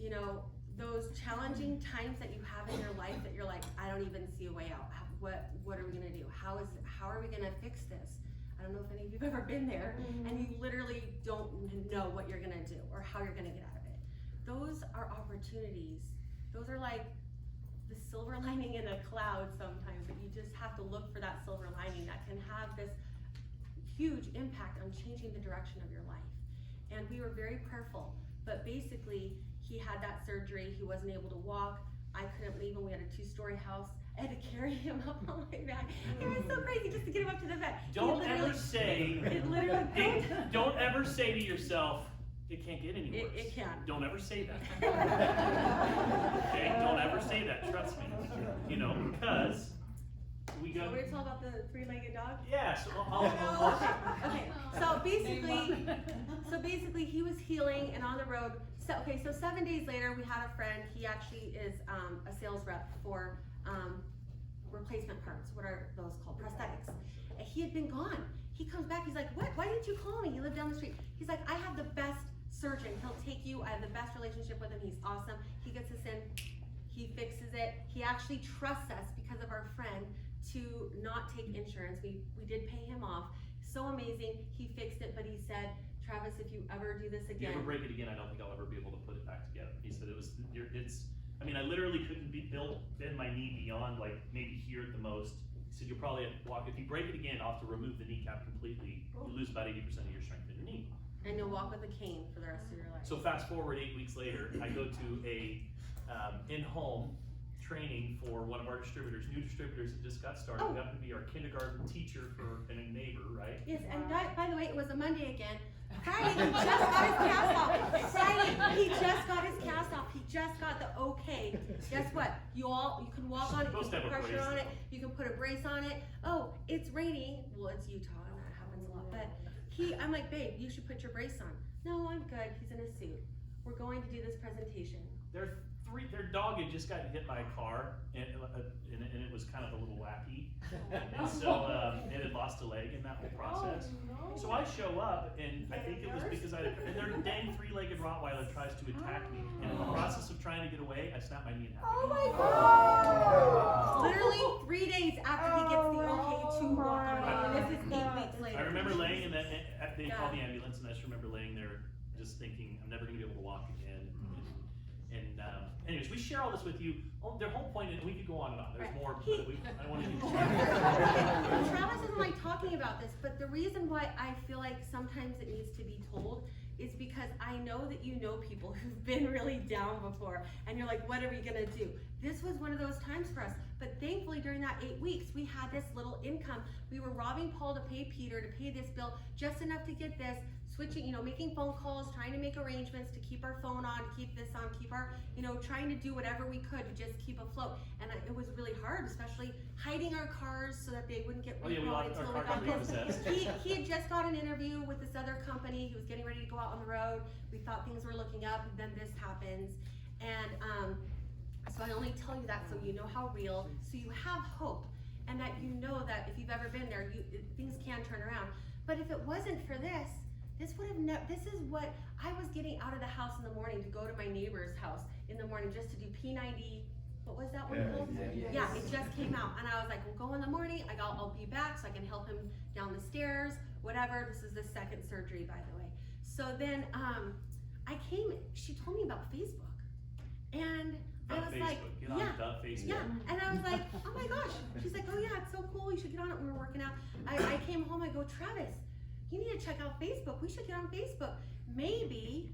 you know, those challenging times that you have in your life that you're like, I don't even see a way out. What are we gonna do? How are we gonna fix this? I don't know if any of you've ever been there, and you literally don't know what you're gonna do or how you're gonna get out of it. Those are opportunities. Those are like the silver lining in a cloud sometimes, that you just have to look for that silver lining that can have this huge impact on changing the direction of your life. And we were very prayerful, but basically he had that surgery. He wasn't able to walk. I couldn't leave him. We had a 2-story house. I had to carry him up on my back. It was so crazy just to get him up to the bed. Don't ever say. It literally. Don't ever say to yourself, it can't get any worse. It can. Don't ever say that. Okay, don't ever say that. Trust me. You know, because we You got. want me to tell about the 3-legged dog? Yeah. So I'll Okay. So basically, he was healing and on the road. So 7 days later, we had a friend. He actually is a sales rep for replacement parts. What are those called? Prosthetics. And he had been gone. He comes back. He's like, "What? Why didn't you call me?" He lived down the street. He's like, "I have the best surgeon. He'll take you. I have the best relationship with him. He's awesome. He gets us in. He fixes it. He actually trusts us because of our friend to not take insurance. We did pay him off. So amazing. He fixed it, but he said, Travis, if you ever do this If you again." ever break it again, I don't think I'll ever be able to put it back together. He said I mean, I literally couldn't bend my knee beyond like maybe here at the most. He said, you'll probably have to walk. If you break it again, I'll have to remove the kneecap completely. You lose about 80% of your strength in your knee. And you'll walk with a cane for the rest of your life. So fast forward 8 weeks later, I go to a in-home training for one of our distributors, new distributors that just got started. We happen to be our kindergarten teacher and a neighbor, right? Yes, and by the way, it was a Monday again. Friday, he just got his cast off. Friday, he just got his cast off. He just got the okay. Guess what? You can walk on it, you Supposed to can have put a pressure brace, on it, though. you can put a brace on it. Oh, it's raining. Well, it's Utah and that happens a lot. But I'm like, babe, you should put your brace on. No, I'm good. He's in a suit. We're going to do this presentation. Their dog had just gotten hit by a car, and it was kind of a little wacky, and so it had lost a leg in that whole process. So I show up, and I think it was because and their dang 3-legged Rottweiler tries to attack me, and in the process of trying to get away, I snap my knee in half. Oh my God! Literally 3 days after he gets the okay to walk on it, and this is 8 weeks later. I remember laying in that. They called the ambulance, and I just remember laying there, just thinking, I'm never going to be able to walk again. Anyways, we share all this with you. Their whole point, and we could go on and on. There's more, but I don't want to get Travis isn't like talking about this, but the reason why I feel like sometimes it needs to be told is because I know that you know people who've been really down before, and you're like, what are we gonna do? This was one of those times for us, but thankfully during that 8 weeks, we had this little income. We were robbing Paul to pay Peter, to pay this bill, just enough to get this, switching, making phone calls, trying to make arrangements to keep our phone on, to keep this on, keep our, trying to do whatever we could to just keep afloat. And it was really hard, especially hiding our cars so that they wouldn't get recalled until we got this. He had just got an interview with this other company. He was getting ready to go out on the road. We thought things were looking up, and then this happens. And so I only tell you that so you know how real, so you have hope, and that you know that if you've ever been there, things can turn around. But if it wasn't for this, this is what I was getting out of the house in the morning to go to my neighbor's house in the morning just to do P90. What was that one called? Yeah, it just came out, and I was like, we'll go in the morning. I'll be back so I can help him down the stairs, whatever. This is the second surgery, by the way. So then I came. She told me about Facebook, and I was like, get on Facebook. Yeah, and I was like, oh my gosh. She's like, oh yeah, it's so cool. You should get on it. We were working out. I came home. I go, Travis, you need to check out Facebook. We should get on Facebook. Maybe,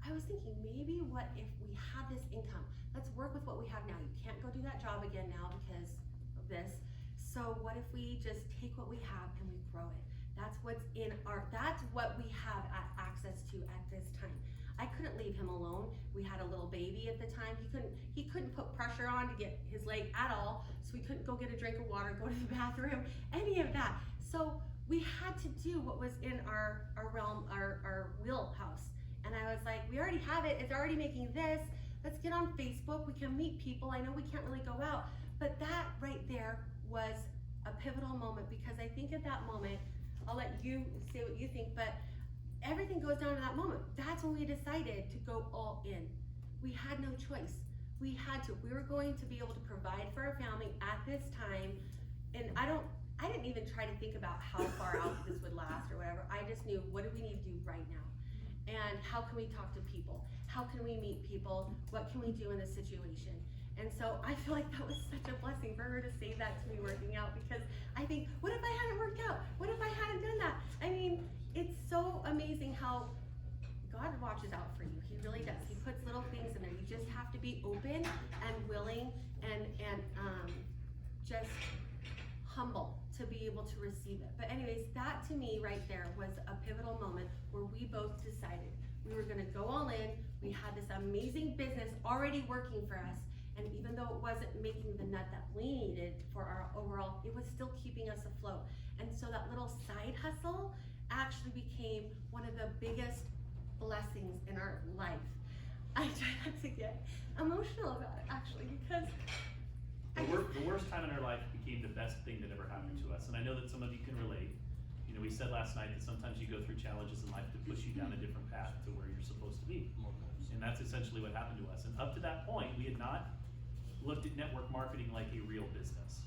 I was thinking, maybe what if we had this income? Let's work with what we have now. You can't go do that job again now because of this. So what if we just take what we have and we grow it? That's what we have access to at this time. I couldn't leave him alone. We had a little baby at the time. He couldn't put pressure on to get his leg at all. So we couldn't go get a drink of water, go to the bathroom, any of that. So we had to do what was in our realm, our wheelhouse. And I was like, we already have it. It's already making this. Let's get on Facebook. We can meet people. I know we can't really go out, but that right there was a pivotal moment, because I think at that moment, I'll let you say what you think, but everything goes down to that moment. That's when we decided to go all in. We had no choice. We had to. We were going to be able to provide for our family at this time, and I didn't even try to think about how far out this would last or whatever. I just knew, what do we need to do right now? And how can we talk to people? How can we meet people? What can we do in this situation? And so I feel like that was such a blessing for her to say that to me working out, because I think, what if I hadn't worked out? What if I hadn't done that? I mean, it's so amazing how God watches out for you. He really does. He puts little things in there. You just have to be open and willing and just humble to be able to receive it. But anyways, that to me right there was a pivotal moment where we both decided we were gonna go all in. We had this amazing business already working for us. And even though it wasn't making the nut that we needed for our overall, it was still keeping us afloat. And so that little side hustle actually became one of the biggest blessings in our life. I try not to get emotional about it, actually, because the worst time in our life became the best thing that ever happened to us. And I know that some of you can relate. You know, we said last night that sometimes you go through challenges in life to push you down a different path to where you're supposed to be. And that's essentially what happened to us. And up to that point, we had not looked at network marketing like a real business.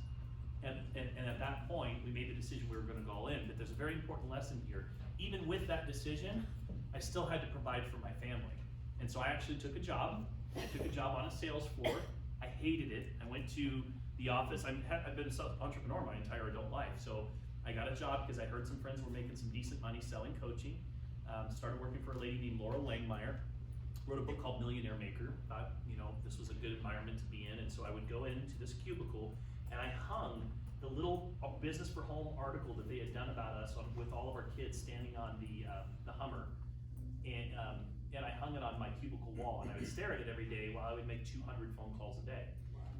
And at that point, we made the decision we were going to go all in. But there's a very important lesson here. Even with that decision, I still had to provide for my family. And so I actually took a job. I took a job on a sales floor. I hated it. I went to the office. I've been an entrepreneur my entire adult life. So I got a job because I heard some friends were making some decent money selling coaching. Started working for a lady named Laura Langmeyer. Wrote a book called Millionaire Maker. Thought, this was a good environment to be in. And so I would go into this cubicle and I hung the little Business for Home article that they had done about us with all of our kids standing on the Hummer. And I hung it on my cubicle wall, and I would stare at it every day while I would make 200 phone calls a day.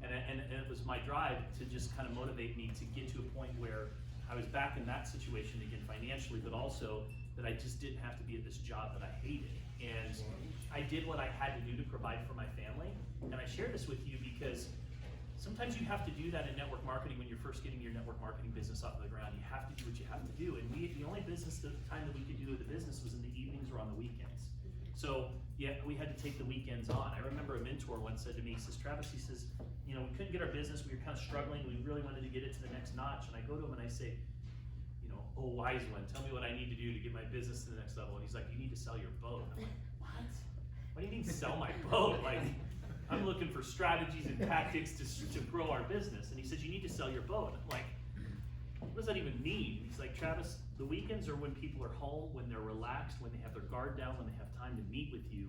And it was my drive to just kind of motivate me to get to a point where I was back in that situation again financially, but also that I just didn't have to be at this job that I hated. And I did what I had to do to provide for my family. And I share this with you because sometimes you have to do that in network marketing when you're first getting your network marketing business off of the ground. You have to do what you have to do. And the only time that we could do the business was in the evenings or on the weekends. So yeah, we had to take the weekends on. I remember a mentor once said to me, he says, Travis, he says, we couldn't get our business. We were kind of struggling. We really wanted to get it to the next notch. And I go to him and I say, oh, wise one, tell me what I need to do to get my business to the next level. And he's like, you need to sell your boat. I'm like, what? What do you mean sell my boat? Like, I'm looking for strategies and tactics to grow our business. And he says, you need to sell your boat. I'm like, what does that even mean? He's like, Travis, the weekends are when people are home, when they're relaxed, when they have their guard down, when they have time to meet with you,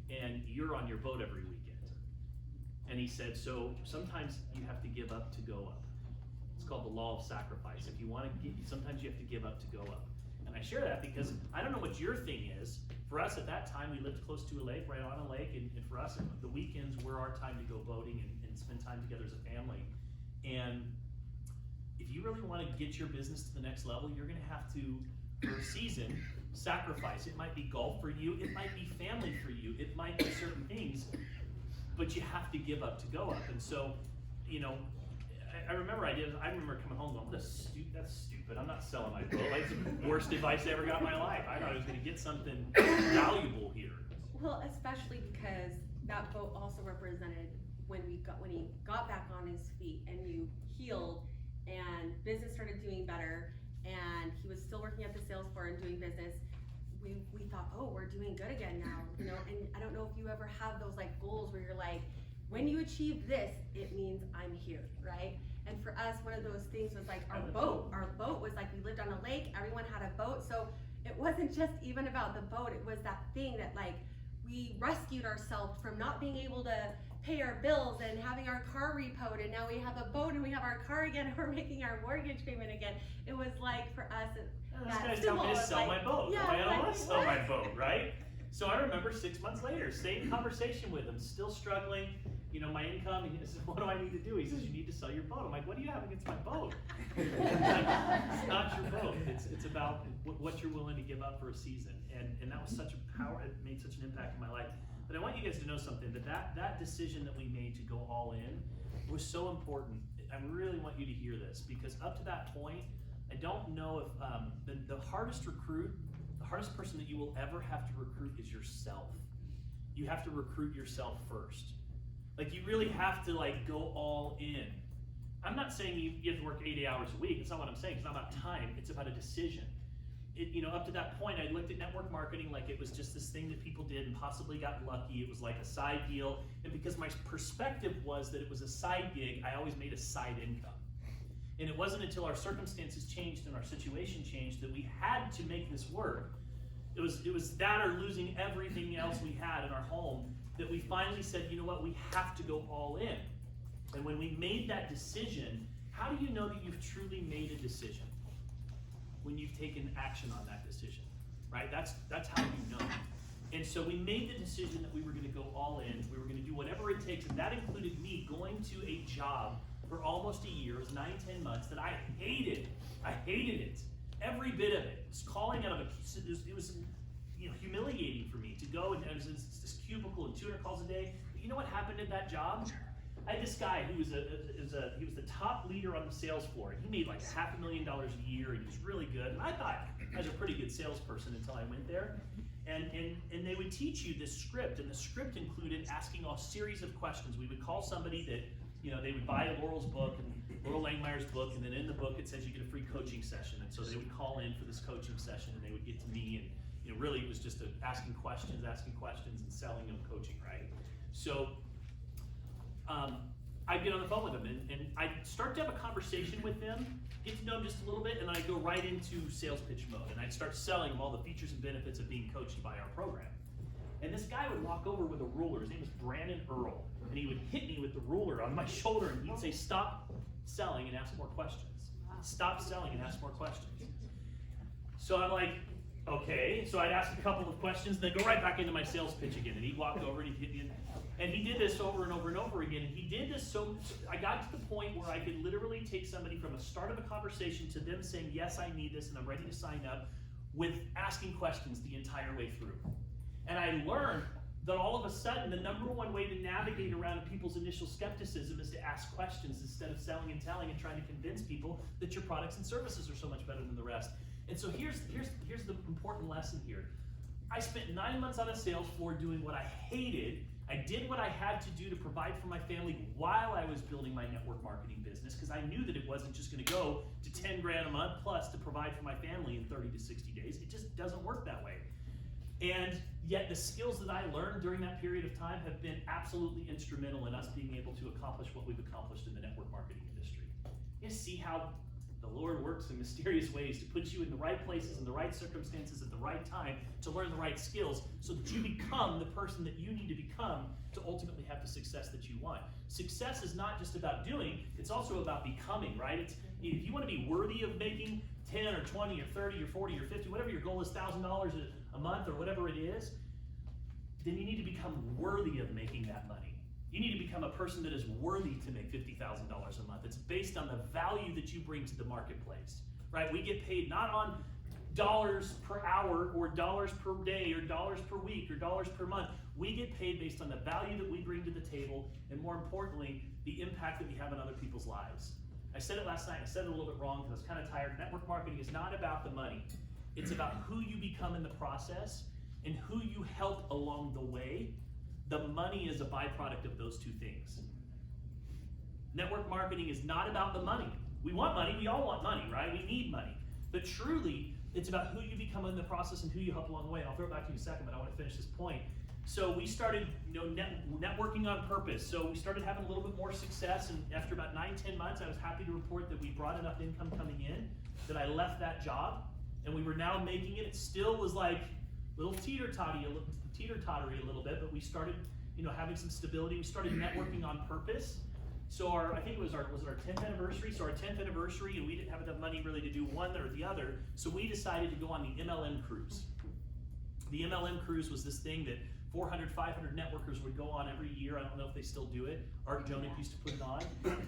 and you're on your boat every weekend. And he said, so sometimes you have to give up to go up. It's called the law of sacrifice. If you want to sometimes you have to give up to go up. And I share that because I don't know what your thing is. For us at that time, we lived close to a lake, right on a lake, and for us, the weekends were our time to go boating and spend time together as a family. And if you really want to get your business to the next level, you're going to have to, for a season, sacrifice. It might be golf for you. It might be family for you. It might be certain things, but you have to give up to go up. And so, I remember coming home going, that's stupid, I'm not selling my boat. Like, it's the worst advice I ever got in my life. I thought I was gonna get something valuable here. Well, especially because that boat also represented when he got back on his feet and you healed and business started doing better and he was still working at the sales floor and doing business. We thought, oh, we're doing good again now, you know, and I don't know if you ever have those like goals where you're like, when you achieve this, it means I'm here, right? And for us, one of those things was like our boat was like, we lived on a lake, everyone had a boat, so it wasn't just even about the boat, it was that thing that like, we rescued ourselves from not being able to pay our bills and having our car repoed, and now we have a boat and we have our car again and we're making our mortgage payment again. It was like for us, This guy's telling me to sell my boat. Yeah, I don't like, want to sell my boat, right? So I remember 6 months later, same conversation with him, still struggling. You know, my income, he says, what do I need to do? He says, you need to sell your boat. I'm like, what do you have against my boat? Like, it's not your boat. It's about what you're willing to give up for a season. And that was such a power, it made such an impact in my life. But I want you guys to know something, that decision that we made to go all in was so important. I really want you to hear this, because up to that point, I don't know if the hardest person that you will ever have to recruit is yourself. You have to recruit yourself first. Like, you really have to like go all in. I'm not saying you have to work 80 hours a week. It's not what I'm saying. It's not about time. It's about a decision. Up to that point, I looked at network marketing like it was just this thing that people did and possibly got lucky. It was like a side deal. And because my perspective was that it was a side gig, I always made a side income. And it wasn't until our circumstances changed and our situation changed that we had to make this work. It was that or losing everything else we had in our home that we finally said, you know what, we have to go all in. And when we made that decision, how do you know that you've truly made a decision? When you've taken action on that decision, right? That's how you know. And so we made the decision that we were gonna go all in, we were gonna do whatever it takes, and that included me going to a job for almost a year, it was 9-10 months, that I hated. I hated it, every bit of it. It was calling out of it was humiliating for me to go, and it was this cubicle and 200 calls a day. But you know what happened at that job? I had this guy who was he was the top leader on the sales floor, and he made like $500,000 a year, and he was really good. And I thought I was a pretty good salesperson until I went there. And they would teach you this script, and the script included asking a series of questions. We would call somebody that, they would buy Laurel's book, and Laurel Langmeyer's book, and then in the book it says you get a free coaching session. And so they would call in for this coaching session, and they would get to me, and really it was just asking questions, and selling them coaching, right? So I'd get on the phone with them, and I'd start to have a conversation with them, get to know them just a little bit, and then I'd go right into sales pitch mode, and I'd start selling them all the features and benefits of being coached by our program. And this guy would walk over with a ruler. His name was Brandon Earl, and he would hit me with the ruler on my shoulder, and he'd say, stop selling and ask more questions. Stop selling and ask more questions. So I'm like, okay. So I'd ask a couple of questions, then go right back into my sales pitch again, and he'd walk over and he'd hit me. And he did this over and over and over again, and he did this so I got to the point where I could literally take somebody from the start of a conversation to them saying, yes, I need this, and I'm ready to sign up, with asking questions the entire way through. And I learned that all of a sudden, the number one way to navigate around people's initial skepticism is to ask questions instead of selling and telling and trying to convince people that your products and services are so much better than the rest. And so here's the important lesson here. I spent 9 months on a sales floor doing what I hated. I did what I had to do to provide for my family while I was building my network marketing business, because I knew that it wasn't just gonna go to 10 grand a month plus to provide for my family in 30 to 60 days. It just doesn't work that way. And yet the skills that I learned during that period of time have been absolutely instrumental in us being able to accomplish what we've accomplished in the network marketing industry. You see how the Lord works in mysterious ways to put you in the right places, in the right circumstances, at the right time, to learn the right skills, so that you become the person that you need to become to ultimately have the success that you want. Success is not just about doing, it's also about becoming, right? If you want to be worthy of making 10 or 20 or 30 or 40 or 50, whatever your goal is, $1,000 a month or whatever it is, then you need to become worthy of making that money. You need to become a person that is worthy to make $50,000 a month. It's based on the value that you bring to the marketplace, right? We get paid not on dollars per hour or dollars per day or dollars per week or dollars per month. We get paid based on the value that we bring to the table, and more importantly, the impact that we have on other people's lives. I said it last night, I said it a little bit wrong because I was kind of tired. Network marketing is not about the money. It's about who you become in the process and who you help along the way. The money is a byproduct of those two things. Network marketing is not about the money. We want money, we all want money, right? We need money. But truly, it's about who you become in the process and who you help along the way. And I'll throw it back to you in a second, but I want to finish this point. So we started, networking on purpose. So we started having a little bit more success, and after about 9-10 months, I was happy to report that we brought enough income coming in that I left that job, and we were now making it. It still was like a little teeter-tottery a little bit, but we started, having some stability. We started networking on purpose. So I think it was our 10th anniversary. So our 10th anniversary, and we didn't have enough money really to do one or the other. So we decided to go on the MLM cruise. The MLM cruise was this thing that 400, 500 networkers would go on every year. I don't know if they still do it. Art Jonick used to put it on.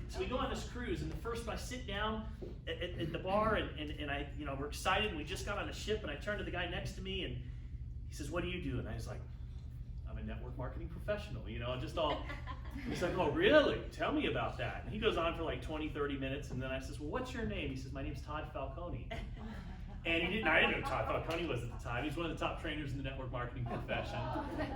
So we go on this cruise, and the first I sit down at the bar, and I, we're excited, and we just got on the ship, and I turned to the guy next to me, and he says, "What do you do?" And I was like, "I'm a network marketing professional," just all. He's like, "Oh, really? Tell me about that." And he goes on for like 20, 30 minutes, and then I says, "Well, what's your name?" He says, "My name's Todd Falcone." And I didn't know who Todd Falcone was at the time. He's one of the top trainers in the network marketing profession.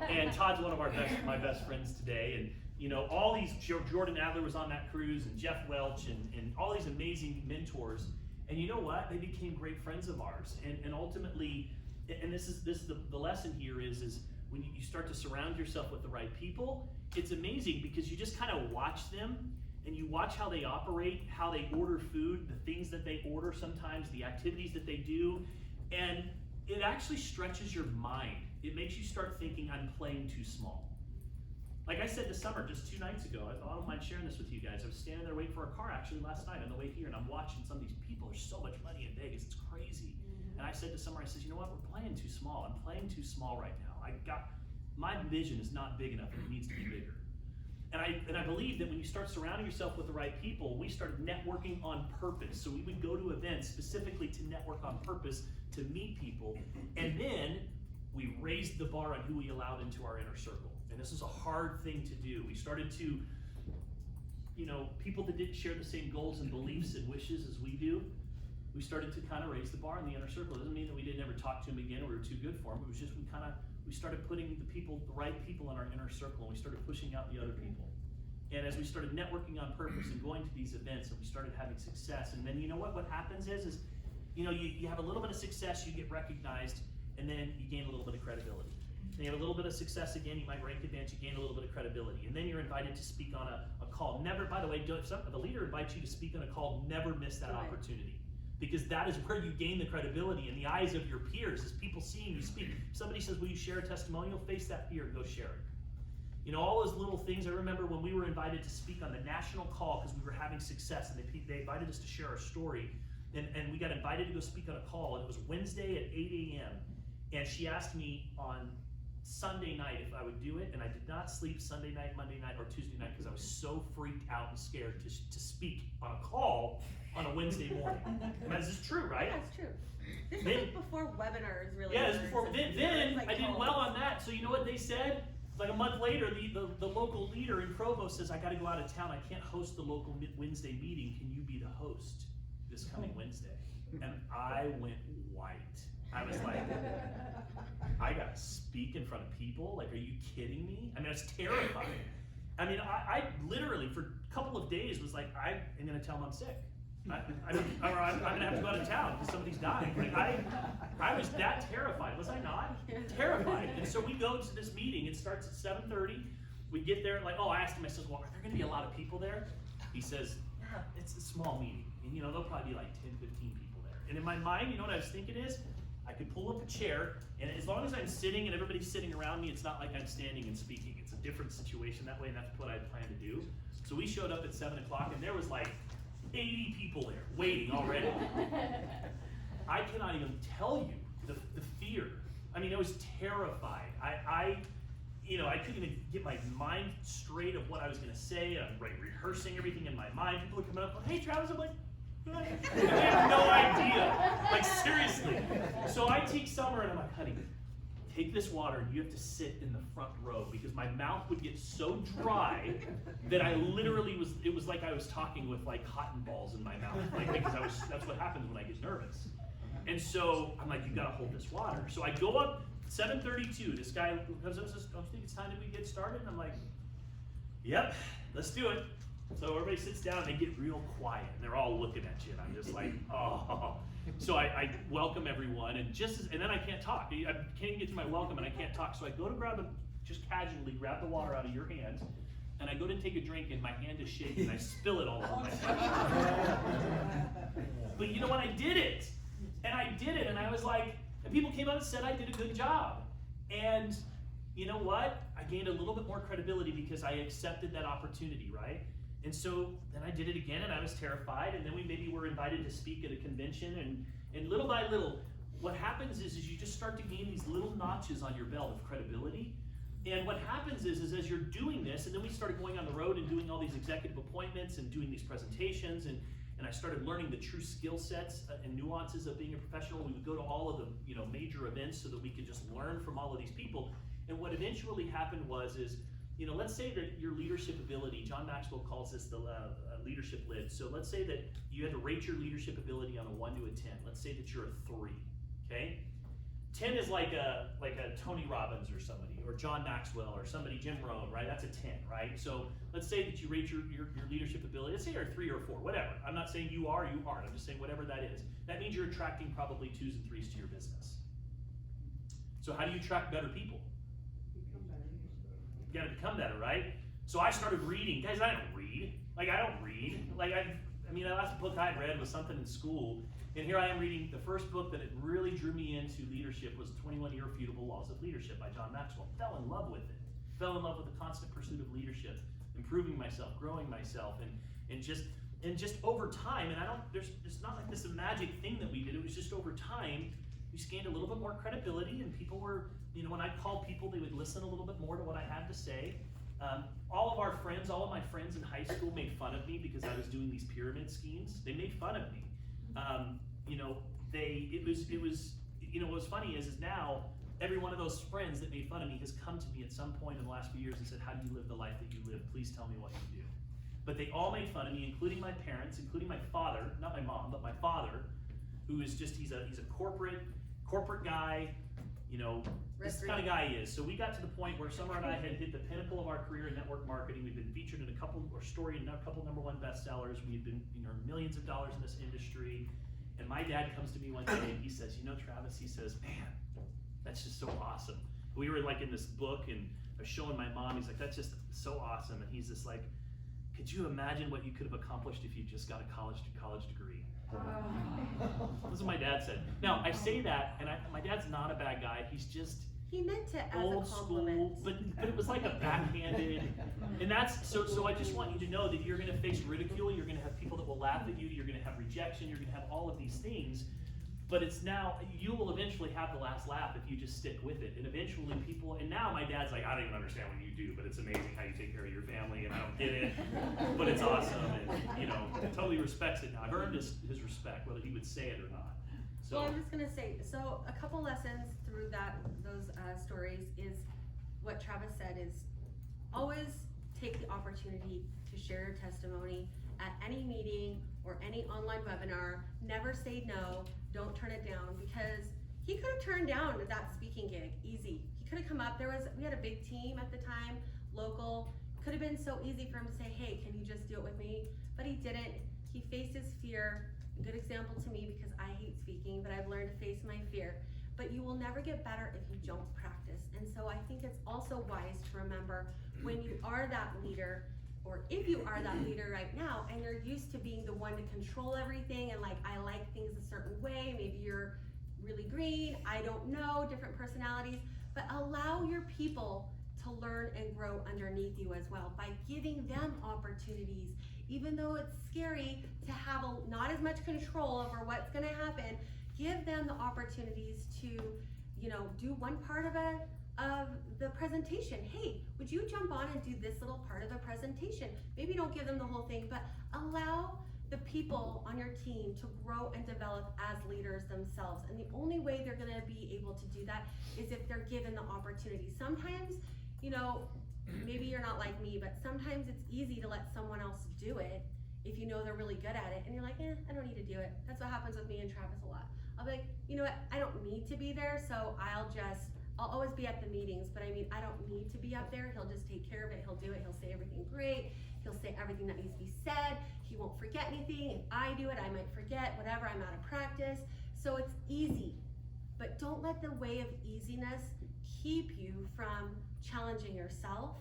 And Todd's one of my best friends today. And all these, Jordan Adler was on that cruise, and Jeff Welch, and all these amazing mentors. And you know what? They became great friends of ours. And ultimately, and this is the lesson here is when you start to surround yourself with the right people, it's amazing because you just kind of watch them. And you watch how they operate, how they order food, the things that they order sometimes, the activities that they do, and it actually stretches your mind. It makes you start thinking, I'm playing too small. Like I said to Summer just 2 nights ago, I don't mind sharing this with you guys. I was standing there waiting for a car actually last night on the way here, and I'm watching some of these people. There's so much money in Vegas, it's crazy. And I said to Summer, I said, "You know what, we're playing too small. I'm playing too small right now. My vision is not big enough, and it needs to be bigger." And I believe that when you start surrounding yourself with the right people, we started networking on purpose. So we would go to events specifically to network on purpose, to meet people, and then we raised the bar on who we allowed into our inner circle. And this is a hard thing to do. We started to, people that didn't share the same goals and beliefs and wishes as we do, we started to kind of raise the bar in the inner circle. It doesn't mean that we didn't ever talk to them again or we were too good for them. It was just we started putting the right people in our inner circle, and we started pushing out the other people. And as we started networking on purpose and going to these events, and we started having success, and then what happens is you have a little bit of success, you get recognized, and then you gain a little bit of credibility. And you have a little bit of success again, you might rank advance, you gain a little bit of credibility, and then you're invited to speak on a call. Never, by the way, if the leader invites you to speak on a call, never miss that opportunity. Because that is where you gain the credibility in the eyes of your peers, as people seeing you speak. If somebody says, "Will you share a testimonial?" Face that fear and go share it. All those little things. I remember when we were invited to speak on the national call because we were having success, and they invited us to share our story. And we got invited to go speak on a call, and it was Wednesday at 8 a.m. And she asked me on Sunday night if I would do it, and I did not sleep Sunday night, Monday night, or Tuesday night because I was so freaked out and scared to speak on a call on a Wednesday morning. And this is true, right? Yeah, it's true. This was like before webinars really. Yeah, this is before. Then like I did well on that. So you know what they said? Like a month later, the local leader in Provo says, "I got to go out of town. I can't host the local Wednesday meeting. Can you be the host this coming Wednesday?" And I went white. I was like, I got to speak in front of people? Like, are you kidding me? I was terrified. I literally, for a couple of days, was like, I am going to tell them I'm sick. I'm going to have to go out of town because somebody's dying. Like, I was that terrified. Was I not? Terrified. And so we go to this meeting. It starts at 7:30. We get there, I asked him, I said, "Well, are there going to be a lot of people there?" He says, "It's a small meeting. And, there'll probably be like 10, 15 people there." And in my mind, what I was thinking is, I could pull up a chair, and as long as I'm sitting and everybody's sitting around me, it's not like I'm standing and speaking. It's a different situation that way, and that's what I planned to do. So we showed up at 7 o'clock, and there was like 80 people there waiting already. I cannot even tell you the fear. I was terrified. I couldn't even get my mind straight of what I was going to say. I'm rehearsing everything in my mind. People are coming up, "Hey, Travis," I'm like, I have no idea. Like, seriously. So I take Summer and I'm like, "Honey, take this water and you have to sit in the front row, because my mouth would get so dry that I literally it was like I was talking with like cotton balls in my mouth, like, because that's what happens when I get nervous. And so I'm like, you gotta hold this water. So I go up, 7:32, this guy comes up and says, don't you think it's time that we get started? And I'm like, yep, let's do it. So everybody sits down and they get real quiet and they're all looking at you and I'm just like, oh. So I welcome everyone and then I can't talk. I can't even get to my welcome and I can't talk. So I go to just casually grab the water out of your hand and I go to take a drink and my hand is shaking and I spill it all over myself. But you know what, I did it. And I was like, and people came out and said I did a good job. And you know what? I gained a little bit more credibility because I accepted that opportunity, right? And so then I did it again and I was terrified, and then we maybe were invited to speak at a convention, and little by little, what happens is you just start to gain these little notches on your belt of credibility. And what happens is as you're doing this, and then we started going on the road and doing all these executive appointments and doing these presentations, and I started learning the true skill sets and nuances of being a professional. We would go to all of the major events so that we could just learn from all of these people. And what eventually happened is let's say that your leadership ability, John Maxwell calls this the leadership lid. So let's say that you had to rate your leadership ability on a 1 to a 10. Let's say that you're a 3, okay? 10 is like a Tony Robbins or somebody, or John Maxwell or somebody, Jim Rohn, right? That's a 10, right? So let's say that you rate your leadership ability. Let's say you're a 3 or a 4, whatever. I'm not saying you aren't. I'm just saying whatever that is. That means you're attracting probably 2s and 3s to your business. So how do you attract better people? You gotta become better, right? So I started reading. Guys, I don't read. The last book I read was something in school, and here I am reading the first book that it really drew me into leadership was 21 Irrefutable Laws of Leadership by John Maxwell. Fell in love with it. Fell in love with the constant pursuit of leadership, improving myself, growing myself, and just over time, and it's not like this magic thing that we did, it was just over time, we just gained a little bit more credibility, and people were, when I called people, they would listen a little bit more to what I had to say. All of my friends in high school made fun of me because I was doing these pyramid schemes. They made fun of me. What's funny is now every one of those friends that made fun of me has come to me at some point in the last few years and said, how do you live the life that you live? Please tell me what you do. But they all made fun of me, including my parents, including my father, not my mom, but my father, who is just, he's a corporate guy, this is the kind of guy he is. So we got to the point where Summer and I had hit the pinnacle of our career in network marketing. We've been featured in a couple #1 bestsellers. We've been millions of dollars in this industry. And my dad comes to me one day and he says, Travis, he says, man, that's just so awesome. We were like in this book and I was showing my mom, he's like, that's just so awesome. And he's just like, could you imagine what you could have accomplished if you just got a college degree? This is what my dad said. Now, I say that, and my dad's not a bad guy. He's just he meant it as old a compliment. school, but it was like a backhanded. And that's so I just want you to know that you're going to face ridicule. You're going to have people that will laugh at you. You're going to have rejection. You're going to have all of these things. But you will eventually have the last laugh if you just stick with it. And eventually people, and now my dad's like, I don't even understand what you do, but it's amazing how you take care of your family, and I don't get it, but it's awesome, and totally respects it now. I've earned his respect, whether he would say it or not. So well, I'm just gonna say, so a couple lessons through those stories is what Travis said is always take the opportunity to share your testimony at any meeting or any online webinar. Never say no. Don't turn it down, because he could have turned down that speaking gig easy. He could have come up. We had a big team at the time, local. Could have been so easy for him to say, hey, can you just do it with me? But he didn't. He faced his fear. A good example to me, because I hate speaking, but I've learned to face my fear. But you will never get better if you don't practice. And so I think it's also wise to remember when you are that leader, or if you are that leader right now and you're used to being the one to control everything and I like things a certain way, maybe you're really green, I don't know, different personalities, but allow your people to learn and grow underneath you as well by giving them opportunities. Even though it's scary to have not as much control over what's gonna happen, give them the opportunities to, do one part of the presentation. Hey, would you jump on and do this little part of the presentation? Maybe don't give them the whole thing, but allow the people on your team to grow and develop as leaders themselves. And the only way they're gonna be able to do that is if they're given the opportunity. Sometimes, you know, maybe you're not like me, but sometimes it's easy to let someone else do it if you know they're really good at it, and you're like, I don't need to do it. That's what happens with me and Travis a lot. I'll be like, you know what, I don't need to be there, so I'll always be at the meetings, but I mean, I don't need to be up there. He'll just take care of it, he'll do it, he'll say everything great, he'll say everything that needs to be said, he won't forget anything. If I do it, I might forget, whatever, I'm out of practice. So it's easy, but don't let the way of easiness keep you from challenging yourself.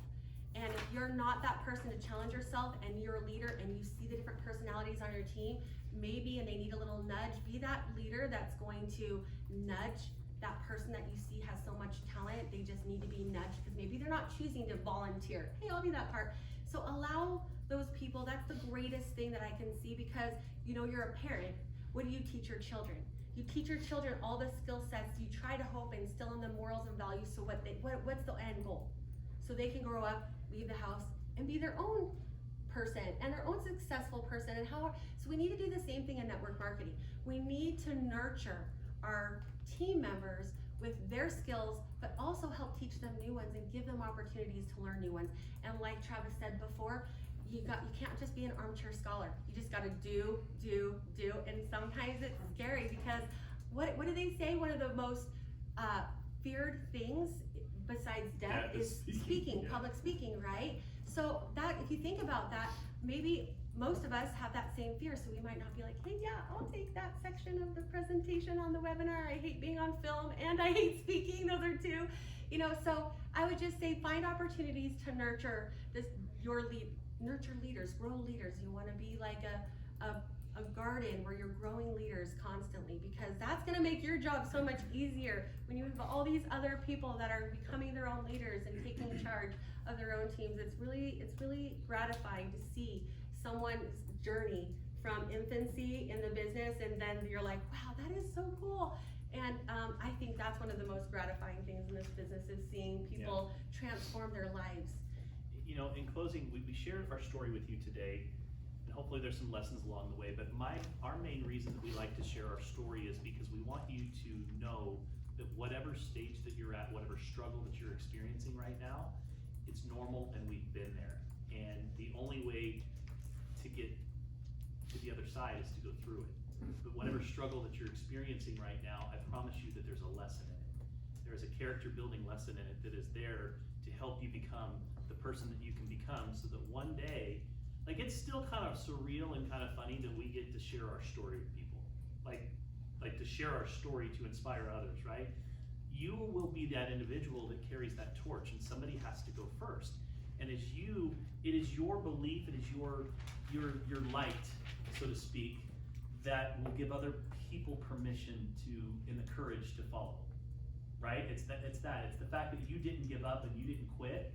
And if you're not that person to challenge yourself and you're a leader and you see the different personalities on your team, maybe, and they need a little nudge, be that leader that's going to nudge that person that you see has so much talent, they just need to be nudged because maybe they're not choosing to volunteer. Hey, I'll do that part. So allow those people, that's the greatest thing that I can see, because you know, you're a parent. What do you teach your children? You teach your children all the skill sets. You try to hope and instill in them morals and values. So what's the end goal? So they can grow up, leave the house, and be their own person and their own successful person. And so we need to do the same thing in network marketing. We need to nurture our team members with their skills, but also help teach them new ones and give them opportunities to learn new ones. And like Travis said before, you can't just be an armchair scholar. You just gotta do, and sometimes it's scary because what do they say? One of the most feared things besides death is speaking, public speaking, right? So that, if you think about that, maybe most of us have that same fear, so we might not be like, hey, yeah, I'll take that section of the presentation on the webinar. I hate being on film and I hate speaking, those are two. You know, so I would just say find opportunities to nurture nurture leaders, grow leaders. You wanna be like a garden where you're growing leaders constantly, because that's gonna make your job so much easier when you have all these other people that are becoming their own leaders and taking charge of their own teams. It's really gratifying to see someone's journey from infancy in the business, and then you're like, wow, that is so cool. And I think that's one of the most gratifying things in this business, is seeing people transform their lives. You know, in closing, we shared our story with you today, and hopefully there's some lessons along the way, but our main reason that we like to share our story is because we want you to know that whatever stage that you're at, whatever struggle that you're experiencing right now, it's normal and we've been there. And the only way to get to the other side is to go through it. But whatever struggle that you're experiencing right now, I promise you that there's a lesson in it. There is a character building lesson in it that is there to help you become the person that you can become, so that one day, like, it's still kind of surreal and kind of funny that we get to share our story with people. Like to share our story to inspire others, right? You will be that individual that carries that torch, and somebody has to go first. And it is your belief, it is your light, so to speak, that will give other people permission to, and the courage to follow, right? It's the fact that you didn't give up and you didn't quit.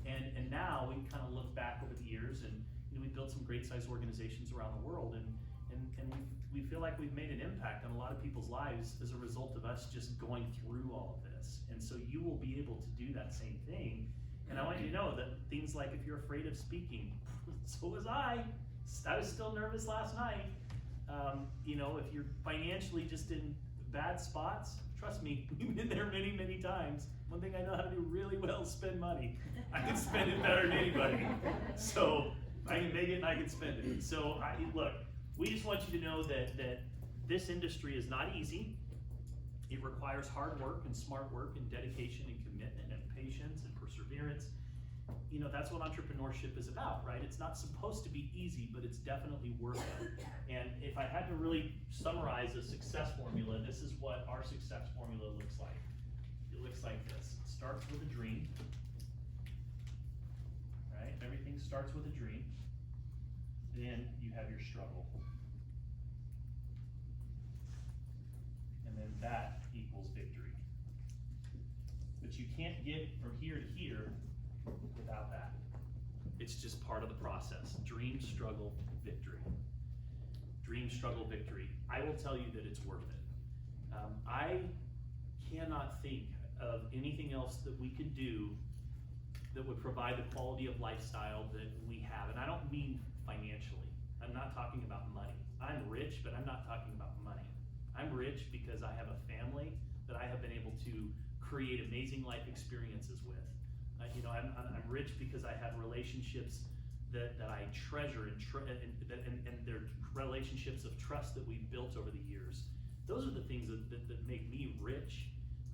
And now we kind of look back over the years, and you know, we built some great sized organizations around the world, and we feel like we've made an impact on a lot of people's lives as a result of us just going through all of this. And so you will be able to do that same thing. And I want you to know that things like, if you're afraid of speaking, so was I was still nervous last night. You know, if you're financially just in bad spots, trust me, we've been there many, many times. One thing I know how to do really well is spend money. I can spend it better than anybody. So I can make it and I can spend it. So look, we just want you to know that this industry is not easy. It requires hard work and smart work and dedication and commitment and patience and perseverance. You know, that's what entrepreneurship is about, right? It's not supposed to be easy, but it's definitely worth it. And if I had to really summarize a success formula, this is what our success formula looks like. It looks like this. It starts with a dream, right? Everything starts with a dream. Then you have your struggle. And then that equals victory. But you can't get from here to here without that. It's just part of the process. Dream, struggle, victory. Dream, struggle, victory. I will tell you that it's worth it. I cannot think of anything else that we could do that would provide the quality of lifestyle that we have. And I don't mean financially. I'm not talking about money. I'm rich, but I'm not talking about money. I'm rich because I have a family that I have been able to create amazing life experiences with. I'm rich because I have relationships that I treasure and they're relationships of trust that we've built over the years. Those are the things that make me rich.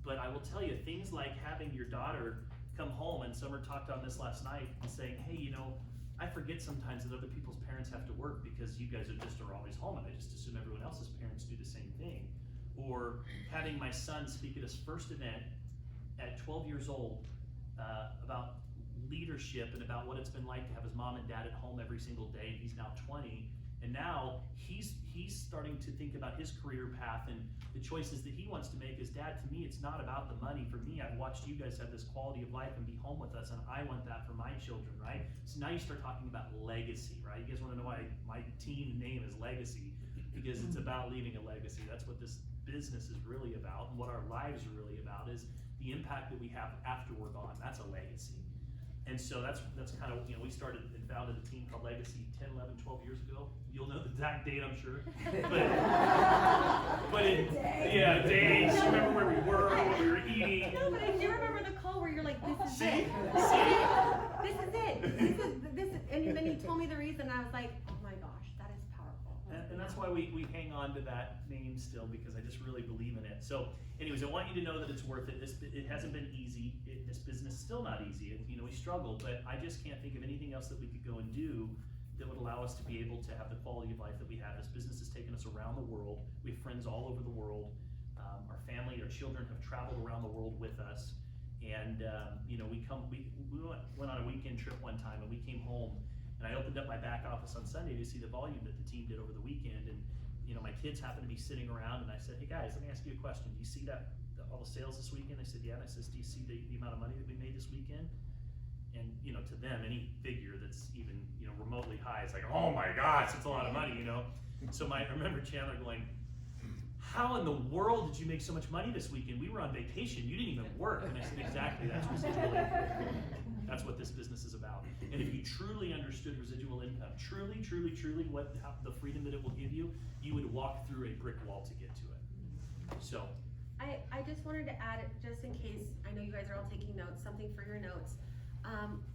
But I will tell you, things like having your daughter come home, and Summer talked on this last night, and saying, hey, I forget sometimes that other people's parents have to work because you guys are always home, and I just assume everyone else's parents do the same thing. Or having my son speak at his first event at 12 years old about leadership and about what it's been like to have his mom and dad at home every single day, and he's now 20, and now he's starting to think about his career path and the choices that he wants to make as dad. To me, it's not about the money. For me, I've watched you guys have this quality of life and be home with us, and I want that for my children, right? So now you start talking about legacy, right? You guys want to know why my team name is Legacy? Because it's about leaving a legacy. That's what this business is really about, and what our lives are really about is the impact that we have after we're gone. That's a legacy. And so that's kind of, we started and founded a team called Legacy 10, 11, 12 years ago. You'll know the exact date, I'm sure. Days. You remember where we were, what we were eating. No, but I do remember the call where you're like, this is it. This is, and then you told me the reason, and I was like, oh my gosh, that is powerful. And that's why we hang on to that name still, because I just really believe in it. So anyways, I want you to know that it's worth it. It hasn't been easy. This business is still not easy. We struggle, but I just can't think of anything else that we could go and do that would allow us to be able to have the quality of life that we have. This business has taken us around the world. We have friends all over the world. Our family, our children have traveled around the world with us. And we went on a weekend trip one time, and we came home, and I opened up my back office on Sunday to see the volume that the team did over the weekend. And my kids happened to be sitting around, and I said, hey guys, let me ask you a question. Do you see all the sales this weekend? They said, yeah. And I said, do you see the amount of money that we made this weekend? And to them, any figure that's even remotely high, it's like, oh my gosh, it's a lot of money, So I remember Chandler going, how in the world did you make so much money this weekend? We were on vacation, you didn't even work. And I said, exactly, that's residual income. That's what this business is about. And if you truly understood residual income, truly the freedom that it will give you, you would walk through a brick wall to get to it. So I just wanted to add, just in case, I know you guys are all taking notes, something for your notes.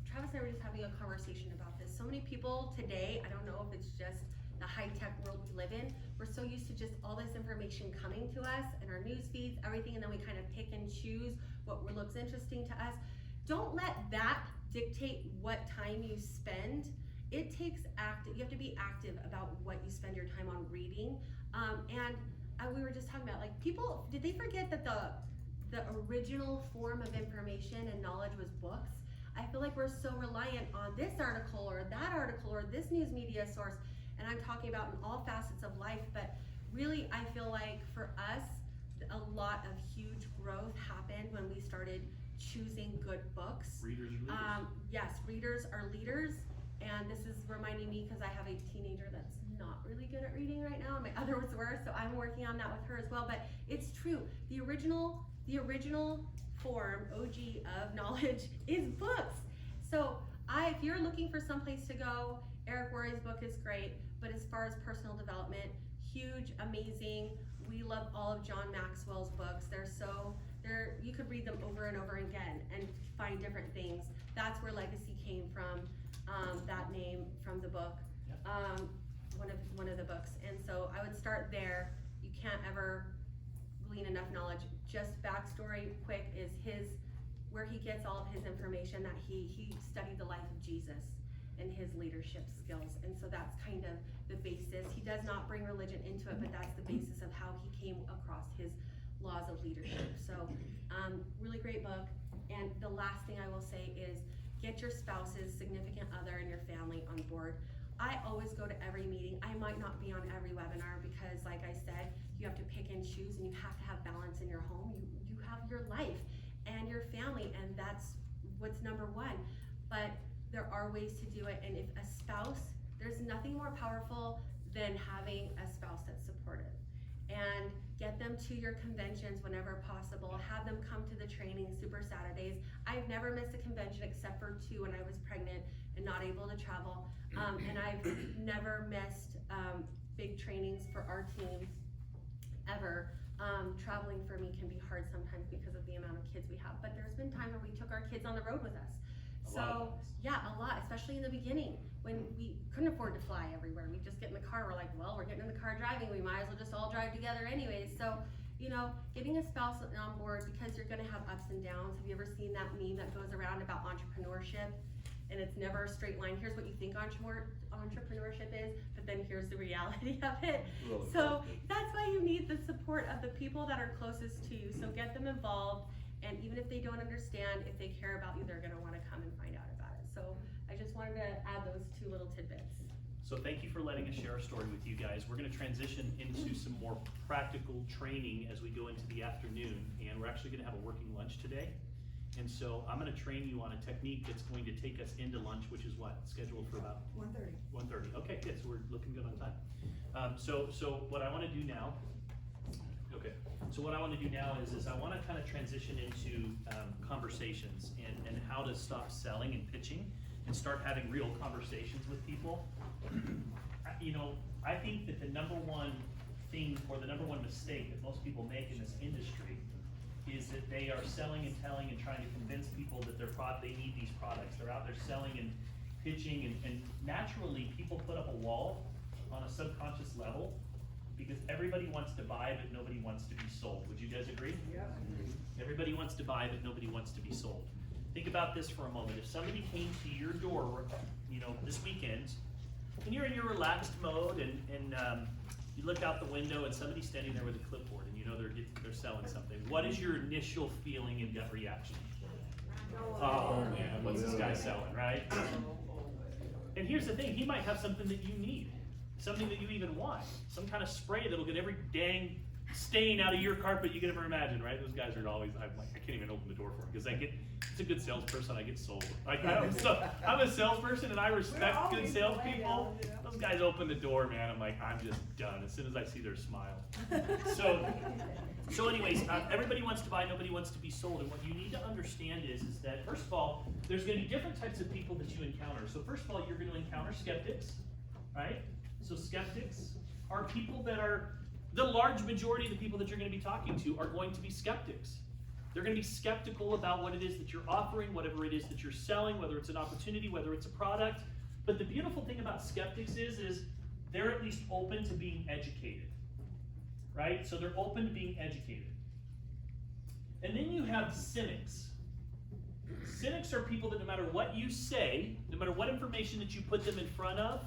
Travis and I were just having a conversation about this. So many people today, I don't know if it's just the high-tech world we live in, we're so used to just all this information coming to us in our news feeds, everything, and then we kind of pick and choose what looks interesting to us. Don't let that dictate what time you spend. It takes you have to be active about what you spend your time on reading. We were just talking about, like, people, did they forget that the original form of information and knowledge was books? I feel like we're so reliant on this article or that article or this news media source, and I'm talking about in all facets of life, but really I feel like for us, a lot of huge growth happened when we started choosing good books. Readers are leaders. Yes, readers are leaders, and this is reminding me because I have a teenager that's not really good at reading right now, and my others were, so I'm working on that with her as well. But it's true, the original form, OG of knowledge is books. So if you're looking for someplace to go, Eric Worre's book is great, but as far as personal development, huge, amazing. We love all of John Maxwell's books. You could read them over and over again and find different things. That's where Legacy came from, that name from the book, one of the books. And so I would start there. You can't ever glean enough knowledge. Just backstory quick is where he gets all of his information, that he studied the life of Jesus and his leadership skills. And so that's kind of the basis. He does not bring religion into it, but that's the basis of how he came across his laws of leadership. So really great book. And the last thing I will say is get your spouse's significant other and your family on board. I always go to every meeting. I might not be on every webinar because, like I said, you have to pick and choose, and you have to have balance in your home. You have your life and your family, and that's what's number one. But there are ways to do it, and if a spouse, there's nothing more powerful than having a spouse that's supportive. And get them to your conventions whenever possible. Have them come to the training, Super Saturdays. I've never missed a convention except for 2 when I was pregnant, and and not able to travel. And I've never missed big trainings for our teams ever. Traveling for me can be hard sometimes because of the amount of kids we have, but there's been times where we took our kids on the road with us. So yeah, a lot, especially in the beginning when we couldn't afford to fly everywhere. We just get in the car, we're like, well, we're getting in the car driving, we might as well just all drive together anyways. So, you know, getting a spouse on board, because you're gonna have ups and downs. Have you ever seen that meme that goes around about entrepreneurship? And it's never a straight line. Here's what you think entrepreneurship is, but then here's the reality of it. So that's why you need the support of the people that are closest to you. So get them involved, and even if they don't understand, if they care about you, they're gonna wanna come and find out about it. So I just wanted to add those two little tidbits. So thank you for letting us share our story with you guys. We're gonna transition into some more practical training as we go into the afternoon, and we're actually gonna have a working lunch today. And so I'm gonna train you on a technique that's going to take us into lunch, which is what, scheduled for about? 1:30. 1:30, okay, good, so we're looking good on time. So what I wanna do now, is I wanna kinda transition into conversations and how to stop selling and pitching and start having real conversations with people. You know, I think that the number one thing, or the number one mistake that most people make in this industry is that they are selling and telling and trying to convince people that they need these products. They're out there selling and pitching, and naturally people put up a wall on a subconscious level because everybody wants to buy but nobody wants to be sold. Would you guys agree? Yeah. Everybody wants to buy but nobody wants to be sold. Think about this for a moment. If somebody came to your door, you know, this weekend, and you're in your relaxed mode, and you look out the window and somebody's standing there with a clipboard, and you know they're selling something. What is your initial feeling and gut reaction? Oh man, what's this guy selling, right? And here's the thing, he might have something that you need, something that you even want, some kind of spray that'll get every dang stain out of your carpet you could ever imagine, right? Those guys are always, I can't even open the door for him because it's a good salesperson, I get sold. Like, I'm a salesperson and I respect good salespeople. Those guys open the door, man, I'm like, I'm just done as soon as I see their smile. So anyways, everybody wants to buy, nobody wants to be sold. And what you need to understand is that, first of all, there's gonna be different types of people that you encounter. So first of all, you're gonna encounter skeptics, right? So skeptics are people that are, the large majority of the people that you're gonna be talking to are going to be skeptics. They're gonna be skeptical about what it is that you're offering, whatever it is that you're selling, whether it's an opportunity, whether it's a product. But the beautiful thing about skeptics is they're at least open to being educated, right? So they're open to being educated. And then you have cynics. Cynics are people that no matter what you say, no matter what information that you put them in front of,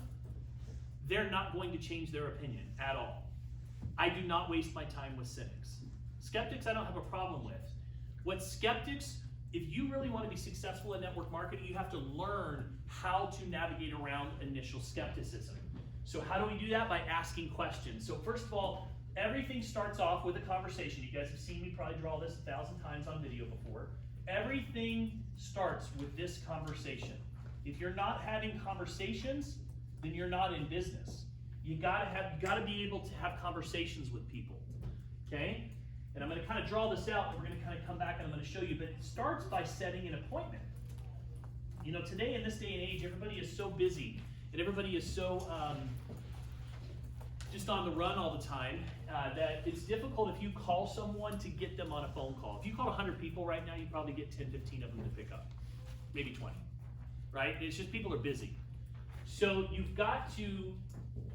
they're not going to change their opinion at all. I do not waste my time with cynics. Skeptics I don't have a problem with. What skeptics, if you really want to be successful in network marketing, you have to learn how to navigate around initial skepticism. So how do we do that? By asking questions. So first of all, everything starts off with a conversation. You guys have seen me probably draw this 1,000 times on video before. Everything starts with this conversation. If you're not having conversations, then you're not in business. You gotta be able to have conversations with people, okay? And I'm gonna kind of draw this out, and we're gonna kind of come back and I'm gonna show you, but it starts by setting an appointment. You know, today in this day and age, everybody is so busy, and everybody is so just on the run all the time, that it's difficult if you call someone to get them on a phone call. If you call 100 people right now, you probably get 10, 15 of them to pick up, maybe 20, right? It's just people are busy. So you've got to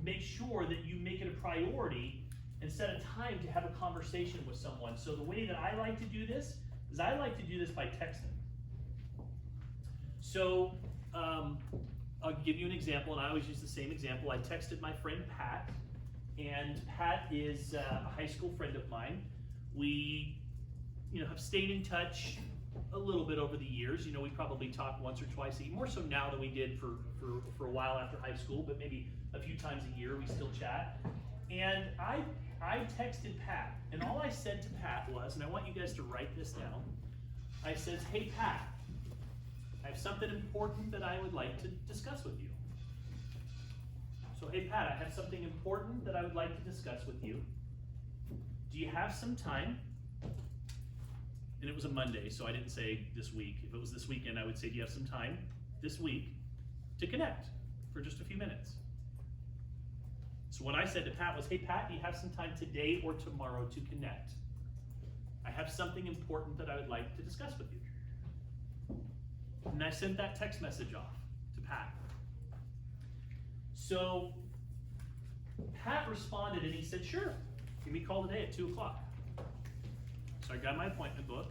make sure that you make it a priority and set a time to have a conversation with someone. So the way that I like to do this is I like to do this by texting. So I'll give you an example, and I always use the same example. I texted my friend Pat, and Pat is a high school friend of mine. We, have stayed in touch a little bit over the years. We probably talk once or twice a year, more so now than we did for a while after high school, but maybe a few times a year we still chat. And I texted Pat, and all I said to Pat was, and I want you guys to write this down, I said, hey Pat, I have something important that I would like to discuss with you. So hey Pat, I have something important that I would like to discuss with you. Do you have some time? And it was a Monday, so I didn't say this week. If it was this weekend, I would say, do you have some time this week to connect for just a few minutes. So what I said to Pat was, hey Pat, do you have some time today or tomorrow to connect? I have something important that I would like to discuss with you. And I sent that text message off to Pat. So Pat responded and he said, sure, give me a call today at 2 o'clock. So I got my appointment book.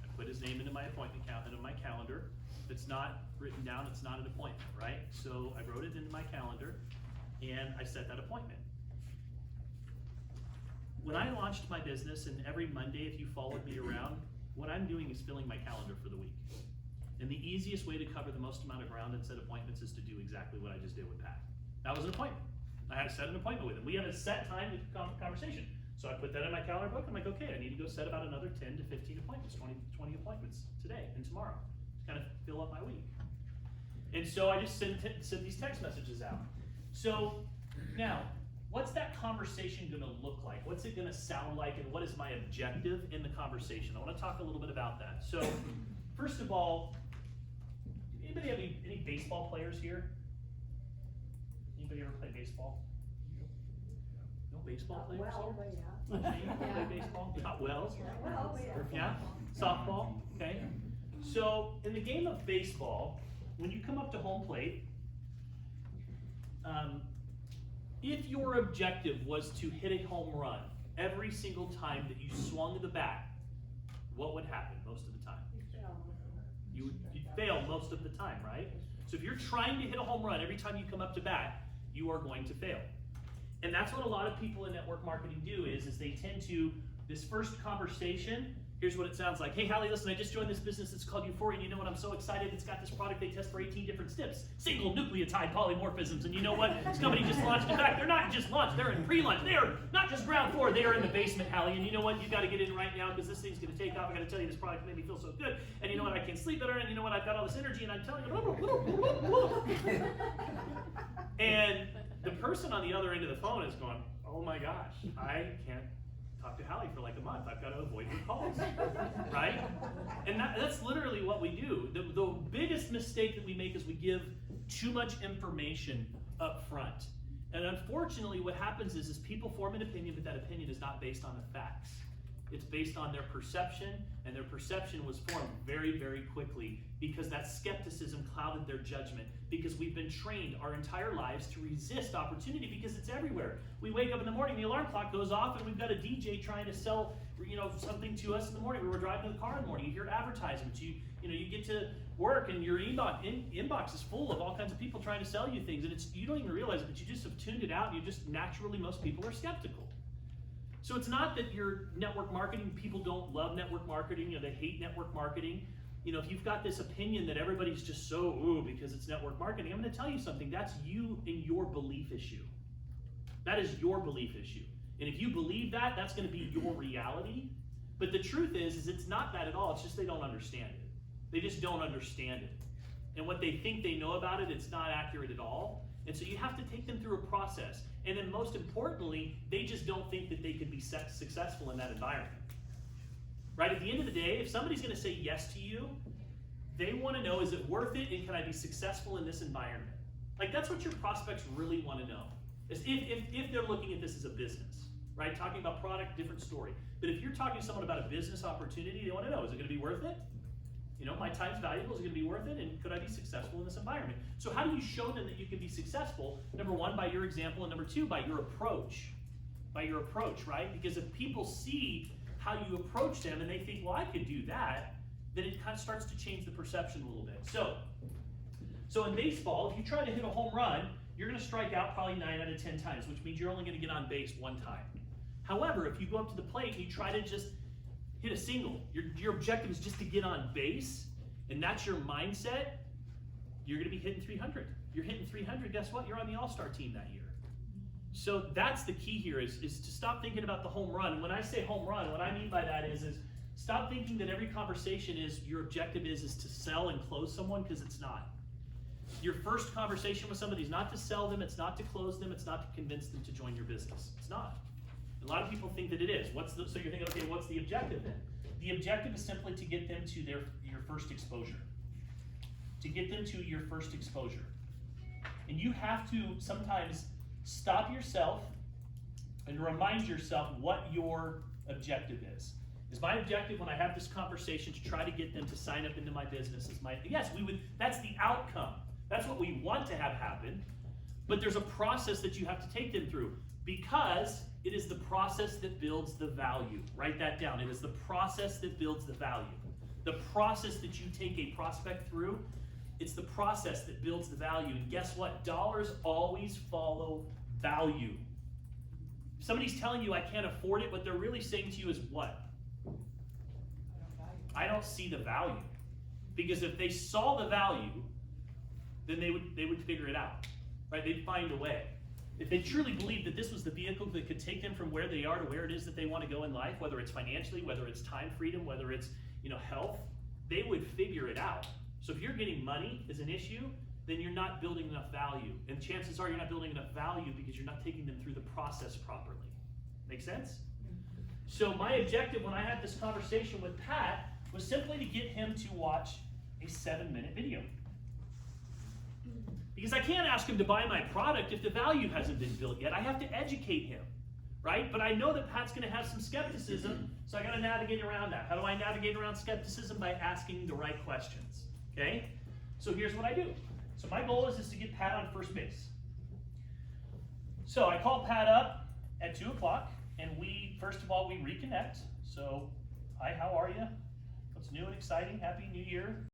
I put his name into my appointment into my calendar. If it's not written down, it's not an appointment, right? So I wrote it into my calendar and I set that appointment. When I launched my business, and every Monday, if you followed me around, what I'm doing is filling my calendar for the week. And the easiest way to cover the most amount of ground and set appointments is to do exactly what I just did with Pat. That was an appointment. I had to set an appointment with him. We have a set time to conversation. So I put that in my calendar book. I'm like, okay, I need to go set about another 10 to 15 appointments, 20 appointments today and tomorrow to kind of fill up my week. And so I just sent these text messages out. So now, what's that conversation gonna look like? What's it gonna sound like, and what is my objective in the conversation? I wanna talk a little bit about that. So, first of all, anybody have any baseball players here? Anybody ever play baseball? No baseball players here? But You play baseball? Not well? Well, but Yeah? Softball? Okay. So, in the game of baseball, when you come up to home plate, if your objective was to hit a home run every single time that you swung the bat, what would happen most of the time? You'd fail most of the time, right? So if you're trying to hit a home run every time you come up to bat, you are going to fail. And that's what a lot of people in network marketing do is they tend to, this first conversation, here's what it sounds like. Hey, Hallie, listen, I just joined this business. It's called Uforia, and you know what? I'm so excited. It's got this product they test for 18 different SNPs, single nucleotide polymorphisms. And you know what? This company just launched. In fact, they're not just launched. They're in pre-launch. They are not just ground floor. They are in the basement, Hallie. And you know what? You've got to get in right now because this thing's going to take off. I got to tell you, this product made me feel so good. And you know what? I can sleep better. And you know what? I've got all this energy, and I'm telling you. And the person on the other end of the phone is going, oh my gosh, I can't talk to Hallie for like a month. I've got to avoid her calls, right? And that's literally what we do. The biggest mistake that we make is we give too much information up front. And unfortunately, what happens is people form an opinion, but that opinion is not based on the facts. It's based on their perception, and their perception was formed very, very quickly because that skepticism clouded their judgment, because we've been trained our entire lives to resist opportunity because it's everywhere. We wake up in the morning, the alarm clock goes off, and we've got a DJ trying to sell, something to us in the morning. We were driving in the car in the morning, you hear advertisements, you get to work and your inbox is full of all kinds of people trying to sell you things, and you don't even realize it, but you just have tuned it out, and you just naturally, most people are skeptical. So it's not that your network marketing, people don't love network marketing, they hate network marketing. If you've got this opinion that everybody's just so, because it's network marketing, I'm gonna tell you something, that's you and your belief issue. That is your belief issue. And if you believe that, that's gonna be your reality. But the truth is it's not that at all, it's just they don't understand it. They just don't understand it. And what they think they know about it, it's not accurate at all. And so you have to take them through a process. And then most importantly, they just don't think that they could be successful in that environment. Right? At the end of the day, if somebody's gonna say yes to you, they wanna know, is it worth it and can I be successful in this environment? Like that's what your prospects really wanna know. Is if they're looking at this as a business, right? Talking about product, different story. But if you're talking to someone about a business opportunity, they wanna know, is it gonna be worth it? My time's valuable, is it gonna be worth it? And could I be successful in this environment? So how do you show them that you can be successful? Number one, by your example, and number two, by your approach. By your approach, right? Because if people see how you approach them and they think, well, I could do that, then it kind of starts to change the perception a little bit. So in baseball, if you try to hit a home run, you're gonna strike out probably 9 out of 10 times, which means you're only gonna get on base 1 time. However, if you go up to the plate and you try to just hit a single, your objective is just to get on base, and that's your mindset, you're gonna be hitting 300. You're hitting 300, guess what? You're on the all-star team that year. So that's the key here is to stop thinking about the home run. And when I say home run, what I mean by that is stop thinking that every conversation your objective is to sell and close someone, because it's not. Your first conversation with somebody is not to sell them, it's not to close them, it's not to convince them to join your business. It's not. A lot of people think that it is. So you're thinking, okay, what's the objective then? The objective is simply to get them to your first exposure. To get them to your first exposure. And you have to sometimes stop yourself and remind yourself what your objective is. Is my objective when I have this conversation to try to get them to sign up into my business? Yes, that's the outcome. That's what we want to have happen. But there's a process that you have to take them through, because it is the process that builds the value. Write that down. It is the process that builds the value. The process that you take a prospect through, it's the process that builds the value. And guess what? Dollars always follow value. If somebody's telling you I can't afford it, what they're really saying to you is what? I don't see the value. Because if they saw the value, then they would figure it out. Right? They'd find a way. If they truly believed that this was the vehicle that could take them from where they are to where it is that they want to go in life, whether it's financially, whether it's time freedom, whether it's health, they would figure it out. So if you're getting money as an issue, then you're not building enough value. And chances are you're not building enough value because you're not taking them through the process properly. Make sense? So my objective when I had this conversation with Pat was simply to get him to watch a 7-minute video. Because I can't ask him to buy my product if the value hasn't been built yet. I have to educate him, right? But I know that Pat's going to have some skepticism, so I got to navigate around that. How do I navigate around skepticism? By asking the right questions, okay? So here's what I do. So my goal is to get Pat on first base. So I call Pat up at 2 o'clock, and first of all, we reconnect. So, hi, how are you? What's new and exciting? Happy New Year.